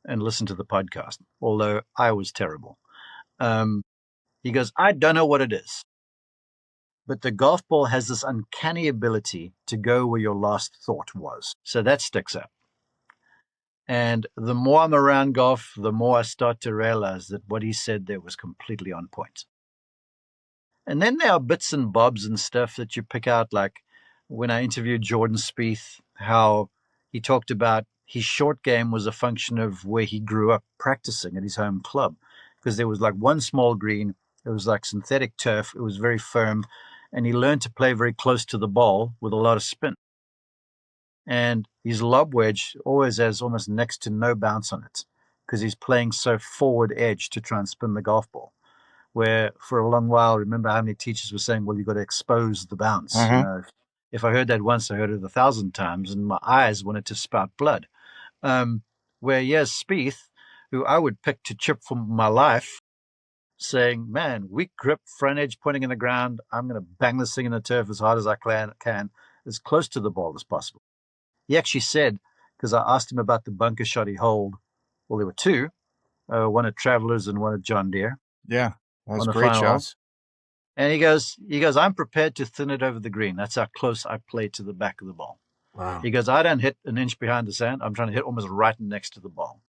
and listen to the podcast, although I was terrible. He goes, I don't know what it is, but the golf ball has this uncanny ability to go where your last thought was. So that sticks out. And the more I'm around golf, the more I start to realize that what he said there was completely on point. And then there are bits and bobs and stuff that you pick out, like when I interviewed Jordan Spieth, how he talked about his short game was a function of where he grew up practicing at his home club, because there was like one small green, it was like synthetic turf, it was very firm, and he learned to play very close to the ball with a lot of spin. And his lob wedge always has almost next to no bounce on it because he's playing so forward edge to try and spin the golf ball. Where for a long while, remember how many teachers were saying, well, you've got to expose the bounce. You Mm-hmm. know, if I heard that once, I heard it 1,000 times, and my eyes wanted to spout blood. Where, yes, Spieth, who I would pick to chip for my life, saying, man, weak grip, front edge pointing in the ground. I'm going to bang this thing in the turf as hard as I can, as close to the ball as possible. He actually said, because I asked him about the bunker shot he holed, well, there were two, one at Travelers and one at John Deere Yeah, that's on the great final hole. shots. And he goes, I'm prepared to thin it over the green. That's how close I play to the back of the ball. Wow. He goes, I don't hit an inch behind the sand. I'm trying to hit almost right next to the ball.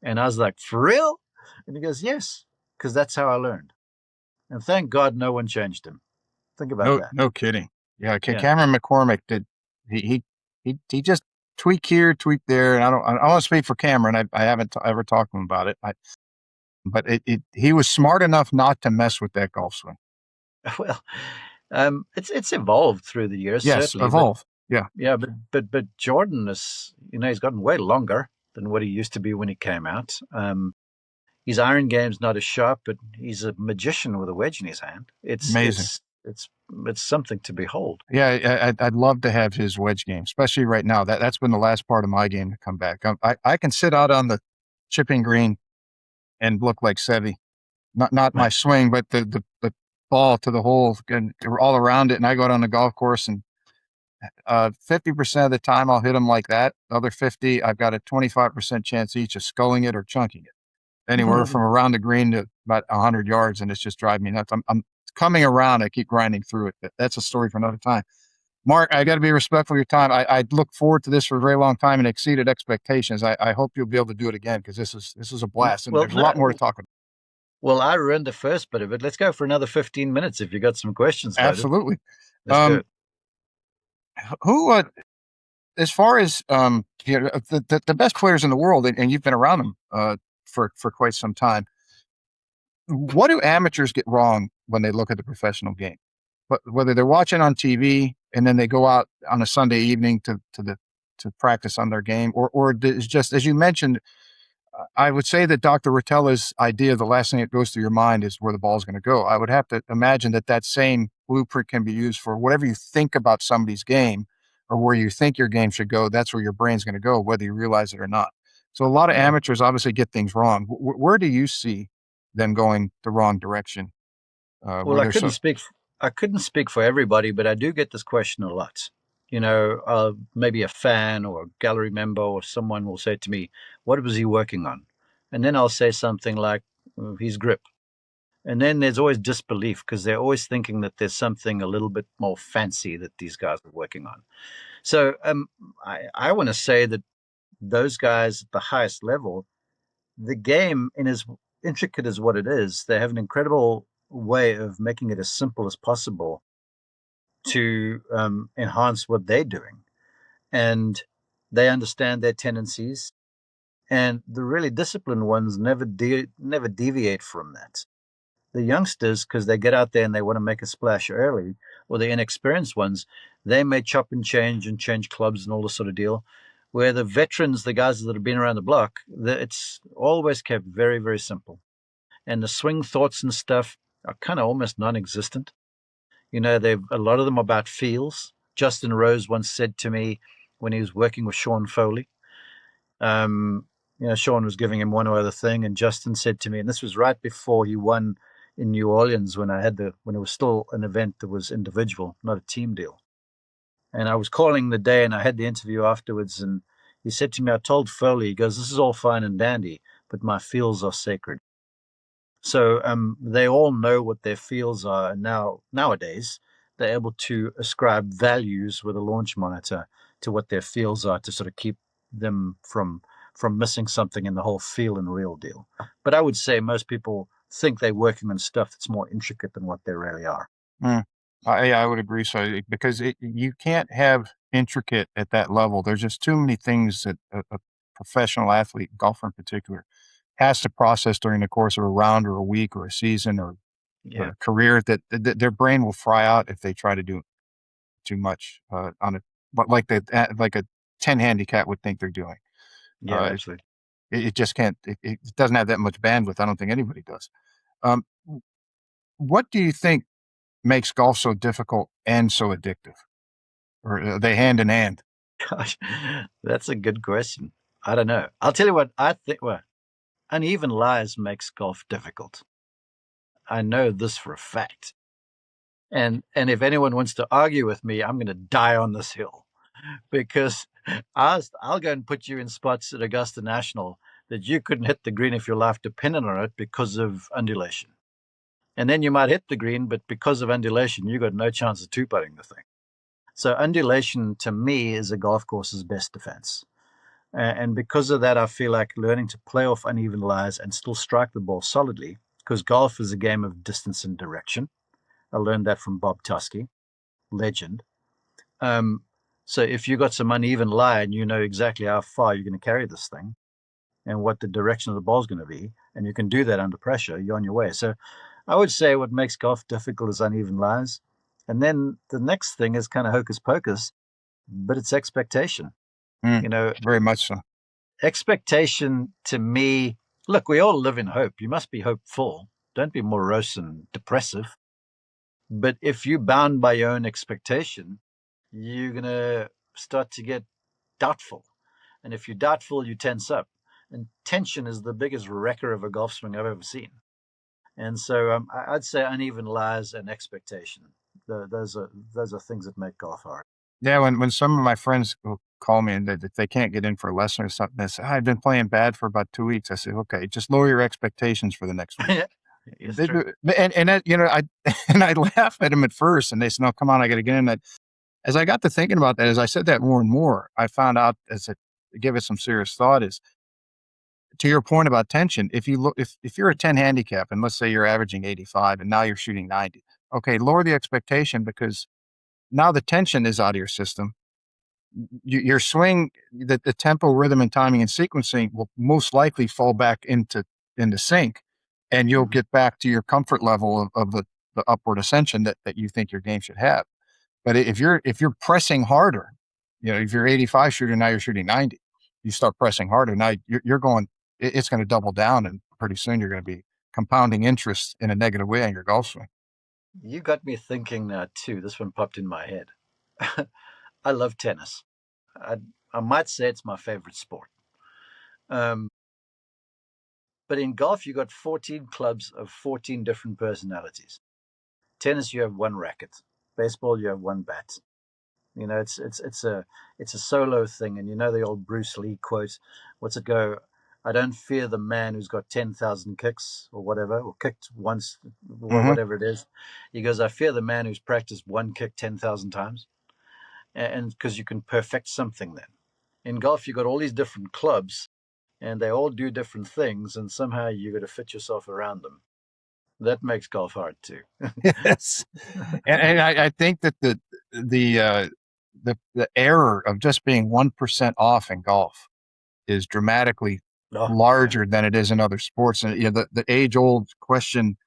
And I was like, for real? And he goes, yes, because that's how I learned. And thank God no one changed him. Think about No, that. no kidding. Yeah, Yeah. Cameron McCormick did. He just tweak here, tweak there, and I don't want to speak for Cameron. I haven't ever talked to him about it. But he was smart enough not to mess with that golf swing. Well, it's evolved through the years, Yes, certainly, but evolve. Yeah, yeah, but Jordan is, he's gotten way longer than what he used to be when he came out. His iron game's not as sharp, but he's a magician with a wedge in his hand. It's amazing. it's it's it's something to behold. Yeah, I'd love to have his wedge game, especially right now. That's been the last part of my game to come back. I can sit out on the chipping green and look like Seve. Not my swing, but the ball to the hole and all around it. And I go out on the golf course and 50% of the time I'll hit them like that. The other 50, I've got a 25% chance each of sculling it or chunking it. Anywhere from around the green to about 100 yards, and it's just driving me nuts. I'm coming around. I keep grinding through it. That's a story for another time. Mark, I got to be respectful of your time. I look forward to this for a very long time and exceeded expectations. I hope you'll be able to do it again because this is a blast, and Well, there's a lot more to talk about. well, I ruined the first bit of it. Let's go for another 15 minutes if you got some questions loaded. Absolutely. Let's go. Who, as far as the best players in the world, and you've been around them for quite some time. What do amateurs get wrong when they look at the professional game? But whether they're watching on TV and then they go out on a Sunday evening to practice on their game, or is just as you mentioned, I would say that Dr. Rotella's idea, the last thing that goes through your mind is where the ball is going to go. I would have to imagine that same blueprint can be used for whatever you think about somebody's game or where you think your game should go. That's where your brain's going to go, whether you realize it or not. So a lot of amateurs obviously get things wrong. Where do you see them going the wrong direction? Well, I couldn't speak for everybody, but I do get this question a lot. Maybe a fan or a gallery member or someone will say to me, "What was he working on?" And then I'll say something like, "His grip." And then there's always disbelief because they're always thinking that there's something a little bit more fancy that these guys are working on. So I want to say that those guys at the highest level, the game, in as intricate as what it is, they have an incredible way of making it as simple as possible to enhance what they're doing. And they understand their tendencies. And the really disciplined ones never deviate from that. The youngsters, because they get out there and they want to make a splash early, or the inexperienced ones, they may chop and change clubs and all this sort of deal. Where the veterans, the guys that have been around the block, it's always kept very, very simple. And the swing thoughts and stuff are kind of almost non-existent. They've a lot of them about feels. Justin Rose once said to me when he was working with Sean Foley, Sean was giving him one or other thing, and Justin said to me, and this was right before he won in New Orleans when it was still an event that was individual, not a team deal. And I was calling the day, and I had the interview afterwards, and he said to me, I told Foley, he goes, "This is all fine and dandy, but my feels are sacred." So they all know what their feels are, and nowadays they're able to ascribe values with a launch monitor to what their feels are to sort of keep them from missing something in the whole feel and real deal. But I would say most people think they're working on stuff that's more intricate than what they really are. I would agree. So because you can't have intricate at that level. There's just too many things that a professional athlete, golfer in particular, has to process during the course of a round or a week or a season or a career that their brain will fry out if they try to do too much on it. But like a 10 handicap would think they're doing. Yeah, absolutely. It just can't. It doesn't have that much bandwidth. I don't think anybody does. Um, what do you think makes golf so difficult and so addictive? Or are they hand in hand? Gosh, that's a good question. I don't know. I'll tell you what I think. Well, uneven lies makes golf difficult. I know this for a fact. And if anyone wants to argue with me, I'm going to die on this hill because I'll go and put you in spots at Augusta National that you couldn't hit the green if your life depended on it because of undulation. And then you might hit the green, but because of undulation, you got no chance of two-putting the thing. So undulation, to me, is a golf course's best defense. And because of that, I feel like learning to play off uneven lies and still strike the ball solidly, because golf is a game of distance and direction. I learned that from Bob Tusky. legend. Um, so if you got some uneven lie and you know exactly how far you're going to carry this thing and what the direction of the ball is going to be, and you can do that under pressure, you're on your way. So I would say what makes golf difficult is uneven lies. And then the next thing is kind of hocus pocus, but it's expectation. Mm, You know, very much so. expectation to me, look, we all live in hope. You must be hopeful. Don't be morose and depressive. But if you're bound by your own expectation, you're going to start to get doubtful. And if you're doubtful, you tense up. And tension is the biggest wrecker of a golf swing I've ever seen. And so I'd say uneven lies and expectation. Those are things that make golf hard. Yeah, when some of my friends will call me and they can't get in for a lesson or something, they say, I've been playing bad for about 2 weeks. I say, okay, just lower your expectations for the next week. It's They true. do, and that, I and I laugh at them at first, and they say, "No, come on, I got to get in that." As I got to thinking about that, as I said that more and more, I found out as I give it some serious thought is to your point about tension. If you look, if you're a 10 handicap, and let's say you're averaging 85, and now you're shooting 90, okay, lower the expectation because now the tension is out of your system. Your swing, the tempo, rhythm, and timing and sequencing will most likely fall back into sync, and you'll Mm-hmm. get back to your comfort level of the upward ascension that you think your game should have. But if you're pressing harder, if you're 85 shooter now you're shooting 90, you start pressing harder. Now you're going, it's going to double down, and pretty soon you're going to be compounding interest in a negative way on your golf swing. You got me thinking now too. This one popped in my head. I love tennis. I, I might say it's my favorite sport. Um, but in golf, you got 14 clubs of 14 different personalities. Tennis, you have one racket. Baseball, you have one bat. It's a solo thing, and you know the old Bruce Lee quote. What's it go? I don't fear the man who's got 10,000 kicks or whatever, or kicked once, Hmm. whatever it is. He goes, I fear the man who's practiced one kick 10,000 times, and because you can perfect something then. In golf, you got all these different clubs, and they all do different things, and somehow you got to fit yourself around them. That makes golf hard too. Yes, and I think that the uh, the error of just being 1% off in golf is dramatically Oh, yeah. larger than it is in other sports. And the age old question: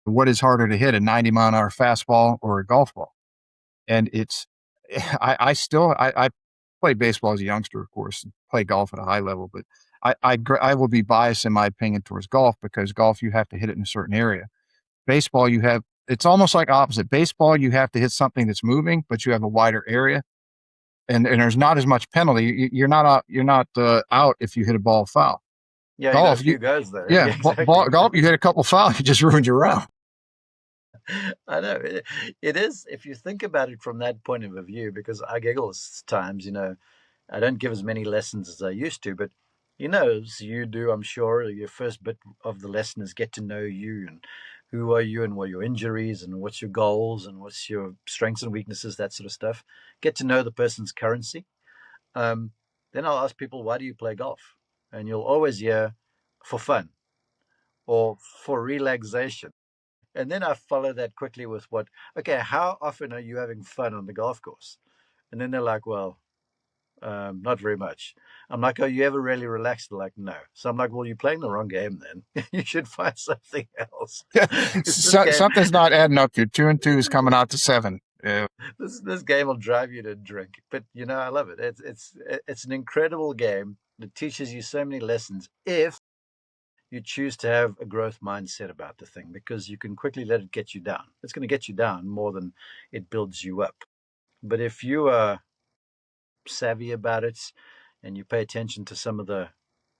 what is harder to hit, a 90-mile-an-hour fastball or a golf ball? And it's I played baseball as a youngster, of course, and play golf at a high level, but I will be biased in my opinion towards golf because golf you have to hit it in a certain area. Baseball, it's almost like opposite. Baseball, you have to hit something that's moving, but you have a wider area, and there's not as much penalty. You're not out. You're not out if you hit a ball foul. Yeah, you got a Golf, few guys there. yeah, Yeah, exactly. golf, you hit a couple fouls, you just ruined your round. I know it is. If you think about it from that point of view, because I giggle at times, I don't give as many lessons as I used to, but as you do, I'm sure your first bit of the lesson is get to know you and who are you and what are your injuries and what's your goals and what's your strengths and weaknesses, that sort of stuff. Get to know the person's currency. Um, then I'll ask people, why do you play golf? And you'll always hear for fun or for relaxation. And then I follow that quickly with okay, how often are you having fun on the golf course? And then they're like, well, not very much. I'm like, oh, you ever really relaxed? They're like, no. So I'm like, well, you're playing the wrong game then. You should find something else. Because this game, Something's not adding up. Your 2 and 2 is coming out to 7. Yeah. this game will drive you to drink. But I love it. It's an incredible game that teaches you so many lessons if you choose to have a growth mindset about the thing, because you can quickly let it get you down. It's going to get you down more than it builds you up. But if you are savvy about it and you pay attention to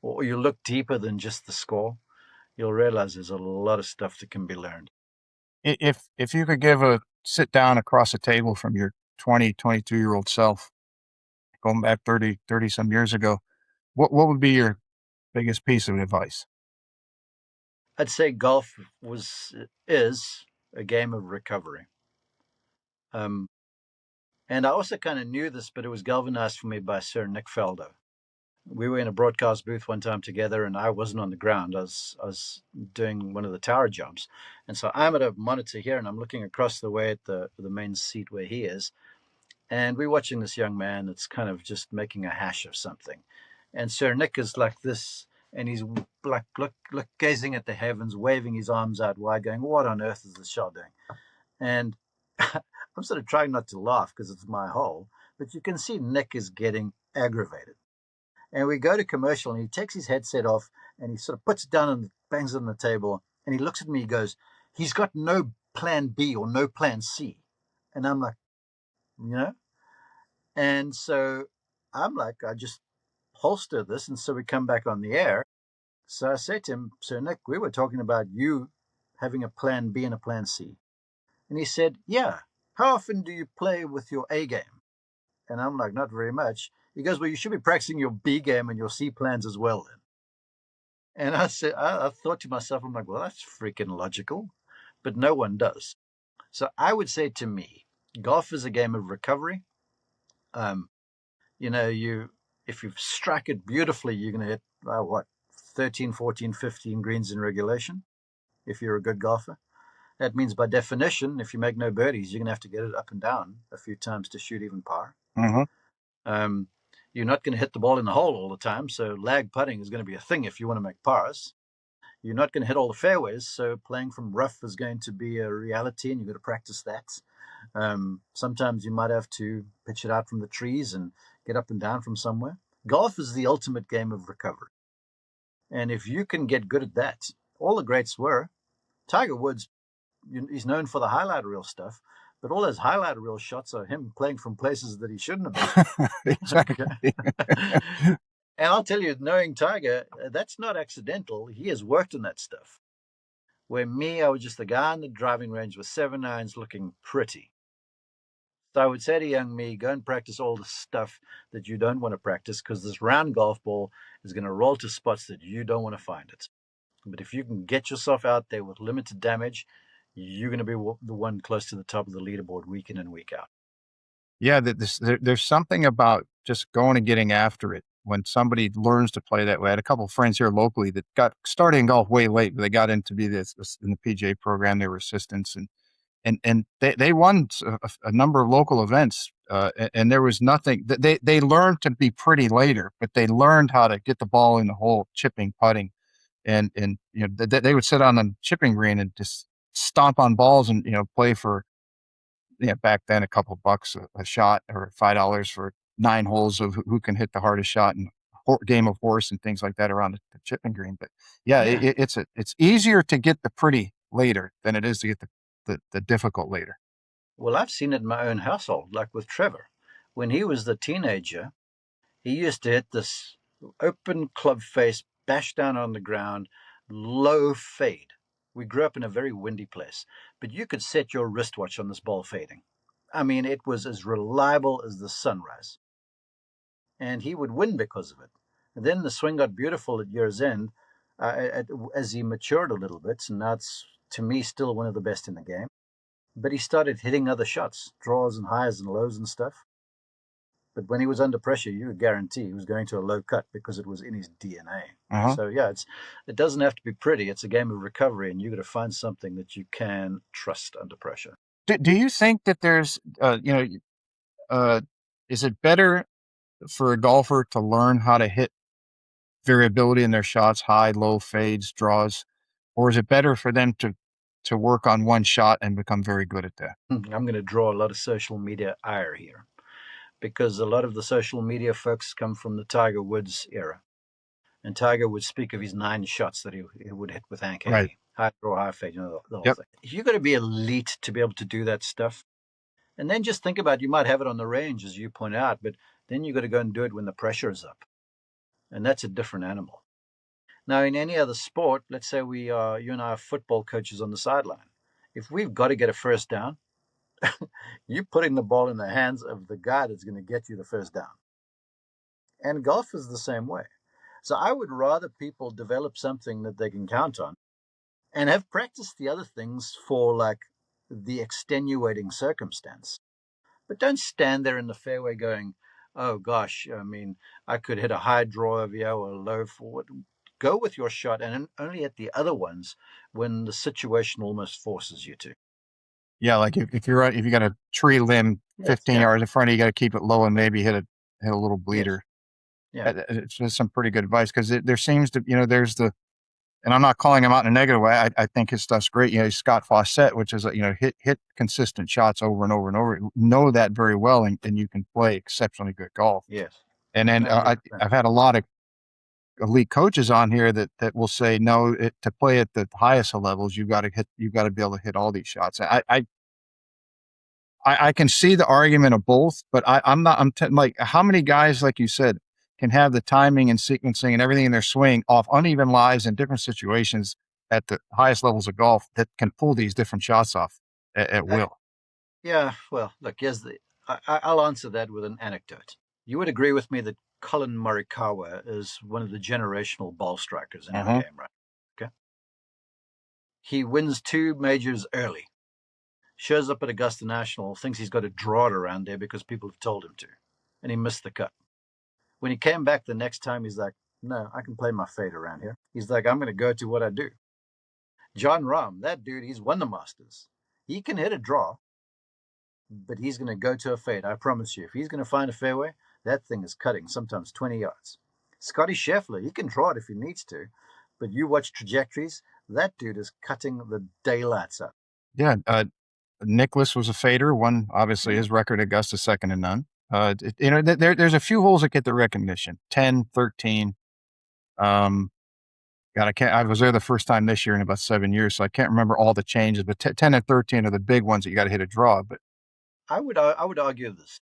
or you look deeper than just the score, you'll realize there's a lot of stuff that can be learned. If you could give a sit down across a table from your 22-year-old self, going back 30 some years ago, what would be your biggest piece of advice? I'd say golf is a game of recovery. And I also kind of knew this, but it was galvanized for me by Sir Nick Faldo. we were in a broadcast booth one time together, and I wasn't on the ground. I was doing one of the tower jumps, and so I'm at a monitor here, and I'm looking across the way at the main seat where he is, and we're watching this young man that's kind of just making a hash of something, and Sir Nick is like this, and he's like look gazing at the heavens, waving his arms out wide, going, "What on earth is this shot doing?" And I'm sort of trying not to laugh because it's my hole, but you can see Nick is getting aggravated. And we go to commercial, and he takes his headset off, and he sort of puts it down and bangs it on the table. And he looks at me, he goes, "He's got no plan B or no plan C." And I'm like, you know? And so I'm like, I just holster this. And so we come back on the air. So I say to him, "So, Nick, we were talking about you having a plan B and a plan C." And he said, "Yeah. How often do you play with your A game?" And I'm like, "Not very much." He goes, "Well, you should be practicing your B game and your C plans as well then." And I said, I thought to myself, I'm like, well, that's freaking logical, but no one does. So I would say, to me, golf is a game of recovery. Um, you if you strike it beautifully, you're going to hit what 13, 14, 15 greens in regulation. If you're a good golfer, that means by definition, if you make no birdies, you're going to have to get it up and down a few times to shoot even par. Mm-hmm. Um, you're not going to hit the ball in the hole all the time, so lag putting is going to be a thing if you want to make pars. You're not going to hit all the fairways, so playing from rough is going to be a reality, and you've got to practice that. Sometimes you might have to pitch it out from the trees and get up and down from somewhere. Golf is the ultimate game of recovery. And if you can get good at that, all the greats were. Tiger Woods, he's known for the highlight reel stuff, but all those highlight reel shots are him playing from places that he shouldn't have been. Exactly. And I'll tell you, knowing Tiger, that's not accidental. He has worked on that stuff. Where me, I was just the guy on the driving range with 7 irons looking pretty. So I would say to young me, go and practice all the stuff that you don't want to practice, because this round golf ball is going to roll to spots that you don't want to find it. But if you can get yourself out there with limited damage, you're going to be the one close to the top of the leaderboard week in and week out. Yeah, there's something about just going and getting after it when somebody learns to play that way. I had a couple of friends here locally that got started in golf way late, but they got into be this in the PGA program. They were assistants, and they won a number of local events. And there was nothing that they learned to be pretty later, but they learned how to get the ball in the hole, chipping, putting, and they would sit on the chipping green and just stomp on balls and play for back then a couple bucks a shot or $5 for 9 holes of who can hit the hardest shot and game of horse and things like that around the chipping green. But yeah, Yeah. it's easier to get the pretty later than it is to get the difficult later. Well, I've seen it in my own household, like with Trevor. When he was the teenager, he used to hit this open club face, bash down on the ground, low fade. We grew up in a very windy place, but you could set your wristwatch on this ball fading. I mean, it was as reliable as the sunrise. And he would win because of it. And then the swing got beautiful at year's end as he matured a little bit. And now it's, to me, still one of the best in the game. But he started hitting other shots, draws and highs and lows and stuff. But when he was under pressure, you could guarantee he was going to a low cut because it was in his DNA. Uh-huh. So yeah, it doesn't have to be pretty. It's a game of recovery, and you got to find something that you can trust under pressure. Do you think that there's is it better for a golfer to learn how to hit variability in their shots, high, low fades, draws, or is it better for them to work on one shot and become very good at that? I'm going to draw a lot of social media ire here, because a lot of the social media folks come from the Tiger Woods era. And Tiger would speak of his 9 shots that he would hit with Hank Right. Haney. High draw, high fade, the whole Yep. thing. You've got to be elite to be able to do that stuff. And then just think about, you might have it on the range, as you point out, but then you've got to go and do it when the pressure is up. And that's a different animal. Now, in any other sport, let's say you and I are football coaches on the sideline. If we've got to get a first down, you're putting the ball in the hands of the guy that's going to get you the first down. And golf is the same way. So I would rather people develop something that they can count on and have practiced the other things for like the extenuating circumstance. But don't stand there in the fairway going, Oh gosh, I mean, I could hit a high draw over here or a low forward. Go with your shot, and only at the other ones when the situation almost forces you to. Yeah, like if you got a tree limb Yes, 15 yeah, yards in front of you, you got to keep it low and maybe hit a little yes, bleeder. yeah. It's just some pretty good advice because there seems to, there's and I'm not calling him out in a negative way. I think his stuff's great. He's Scott Fawcett, which is, hit consistent shots over and over and over. Know that very well, and you can play exceptionally good golf. Yes, And then 100%. I've had a lot of elite coaches on here that will say, no, to play at the highest of levels, you've got to be able to hit all these shots. I can see the argument of both, but like, how many guys, like you said, can have the timing and sequencing and everything in their swing off uneven lies in different situations at the highest levels of golf that can pull these different shots off at Uh, will. yeah, well, look, I'll answer that with an anecdote. You would agree with me that Colin Morikawa is one of the generational ball strikers in our Uh-huh. game, right? Okay. He wins 2 majors early, shows up at Augusta National, thinks he's got to draw it around there because people have told him to, and he missed the cut. When he came back the next time, he's like, no, I can play my fade around here. He's like, I'm going to go to what I do. John Rahm, that dude, he's won the Masters. He can hit a draw, but he's going to go to a fade. I promise you. If he's going to find a fairway, that thing is cutting, sometimes 20 yards. Scotty Scheffler, he can draw it if he needs to, but you watch trajectories, that dude is cutting the daylights up. Yeah. Nicholas was a fader, won obviously his record at Augusta, second to none. There's a few holes that get the recognition, 10, 13. I was there the first time this year in about 7 years, so I can't remember all the changes, but 10 and 13 are the big ones that you got to hit a draw. But I would argue this.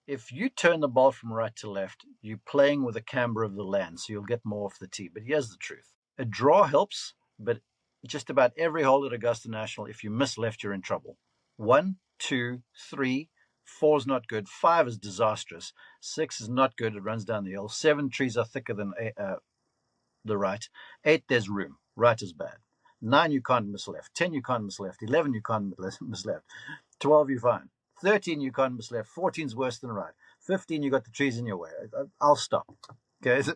If you turn the ball from right to left, you're playing with the camber of the land, so you'll get more off the tee. But here's the truth. A draw helps, but just about every hole at Augusta National, if you miss left, you're in trouble. 1, 2, 3, 4 is not good. 5 is disastrous. 6 is not good. It runs down the hill. 7 trees are thicker than the right. 8, there's room. Right is bad. 9, you can't miss left. 10, you can't miss left. 11, you can't miss left. 12, you're fine. 13, you can't miss left. 14 is worse than right. 15, you got the trees in your way. I'll stop. Okay.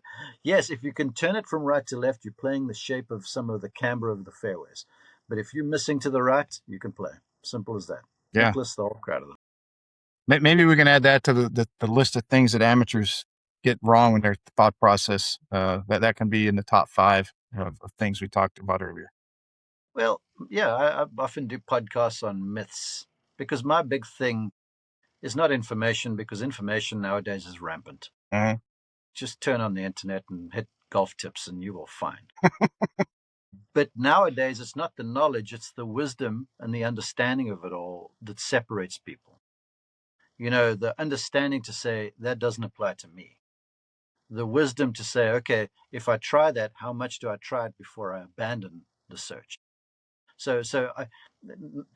Yes, if you can turn it from right to left, you're playing the shape of some of the camber of the fairways. But if you're missing to the right, you can play. Simple as that. yeah, Nicholas, the whole crowd of them. maybe we can add that to the list of things that amateurs get wrong in their thought process. That can be in the top 5 of things we talked about earlier. Well, yeah, I often do podcasts on myths because my big thing is not information, because information nowadays is rampant. Uh-huh. Just turn on the internet and hit golf tips and you will find. But nowadays, it's not the knowledge, it's the wisdom and the understanding of it all that separates people. The understanding to say, that doesn't apply to me. The wisdom to say, okay, if I try that, how much do I try it before I abandon the search?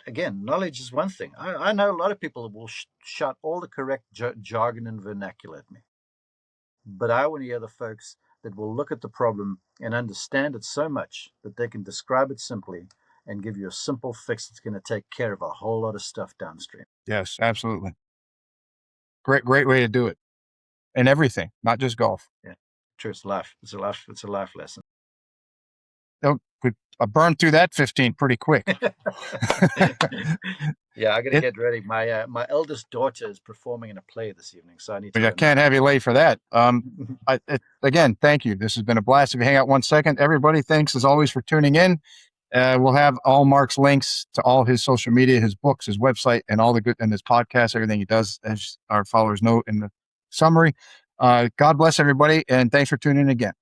Again, knowledge is one thing. I know a lot of people will shout all the correct jargon and vernacular at me. But I want to hear the folks that will look at the problem and understand it so much that they can describe it simply and give you a simple fix that's going to take care of a whole lot of stuff downstream. Yes, absolutely. Great way to do it. And everything, not just golf. Yeah, true. It's life. It's a life lesson. I burned through that 15 pretty quick. Yeah, I got to get ready. My eldest daughter is performing in a play this evening, so I need to. I can't have you late for that. Again, thank you. This has been a blast. If you hang out 1 second, everybody, thanks as always for tuning in. We'll have all Mark's links to all his social media, his books, his website, and all the good, and his podcast, everything he does, as our followers know in the summary. God bless everybody, and thanks for tuning in again.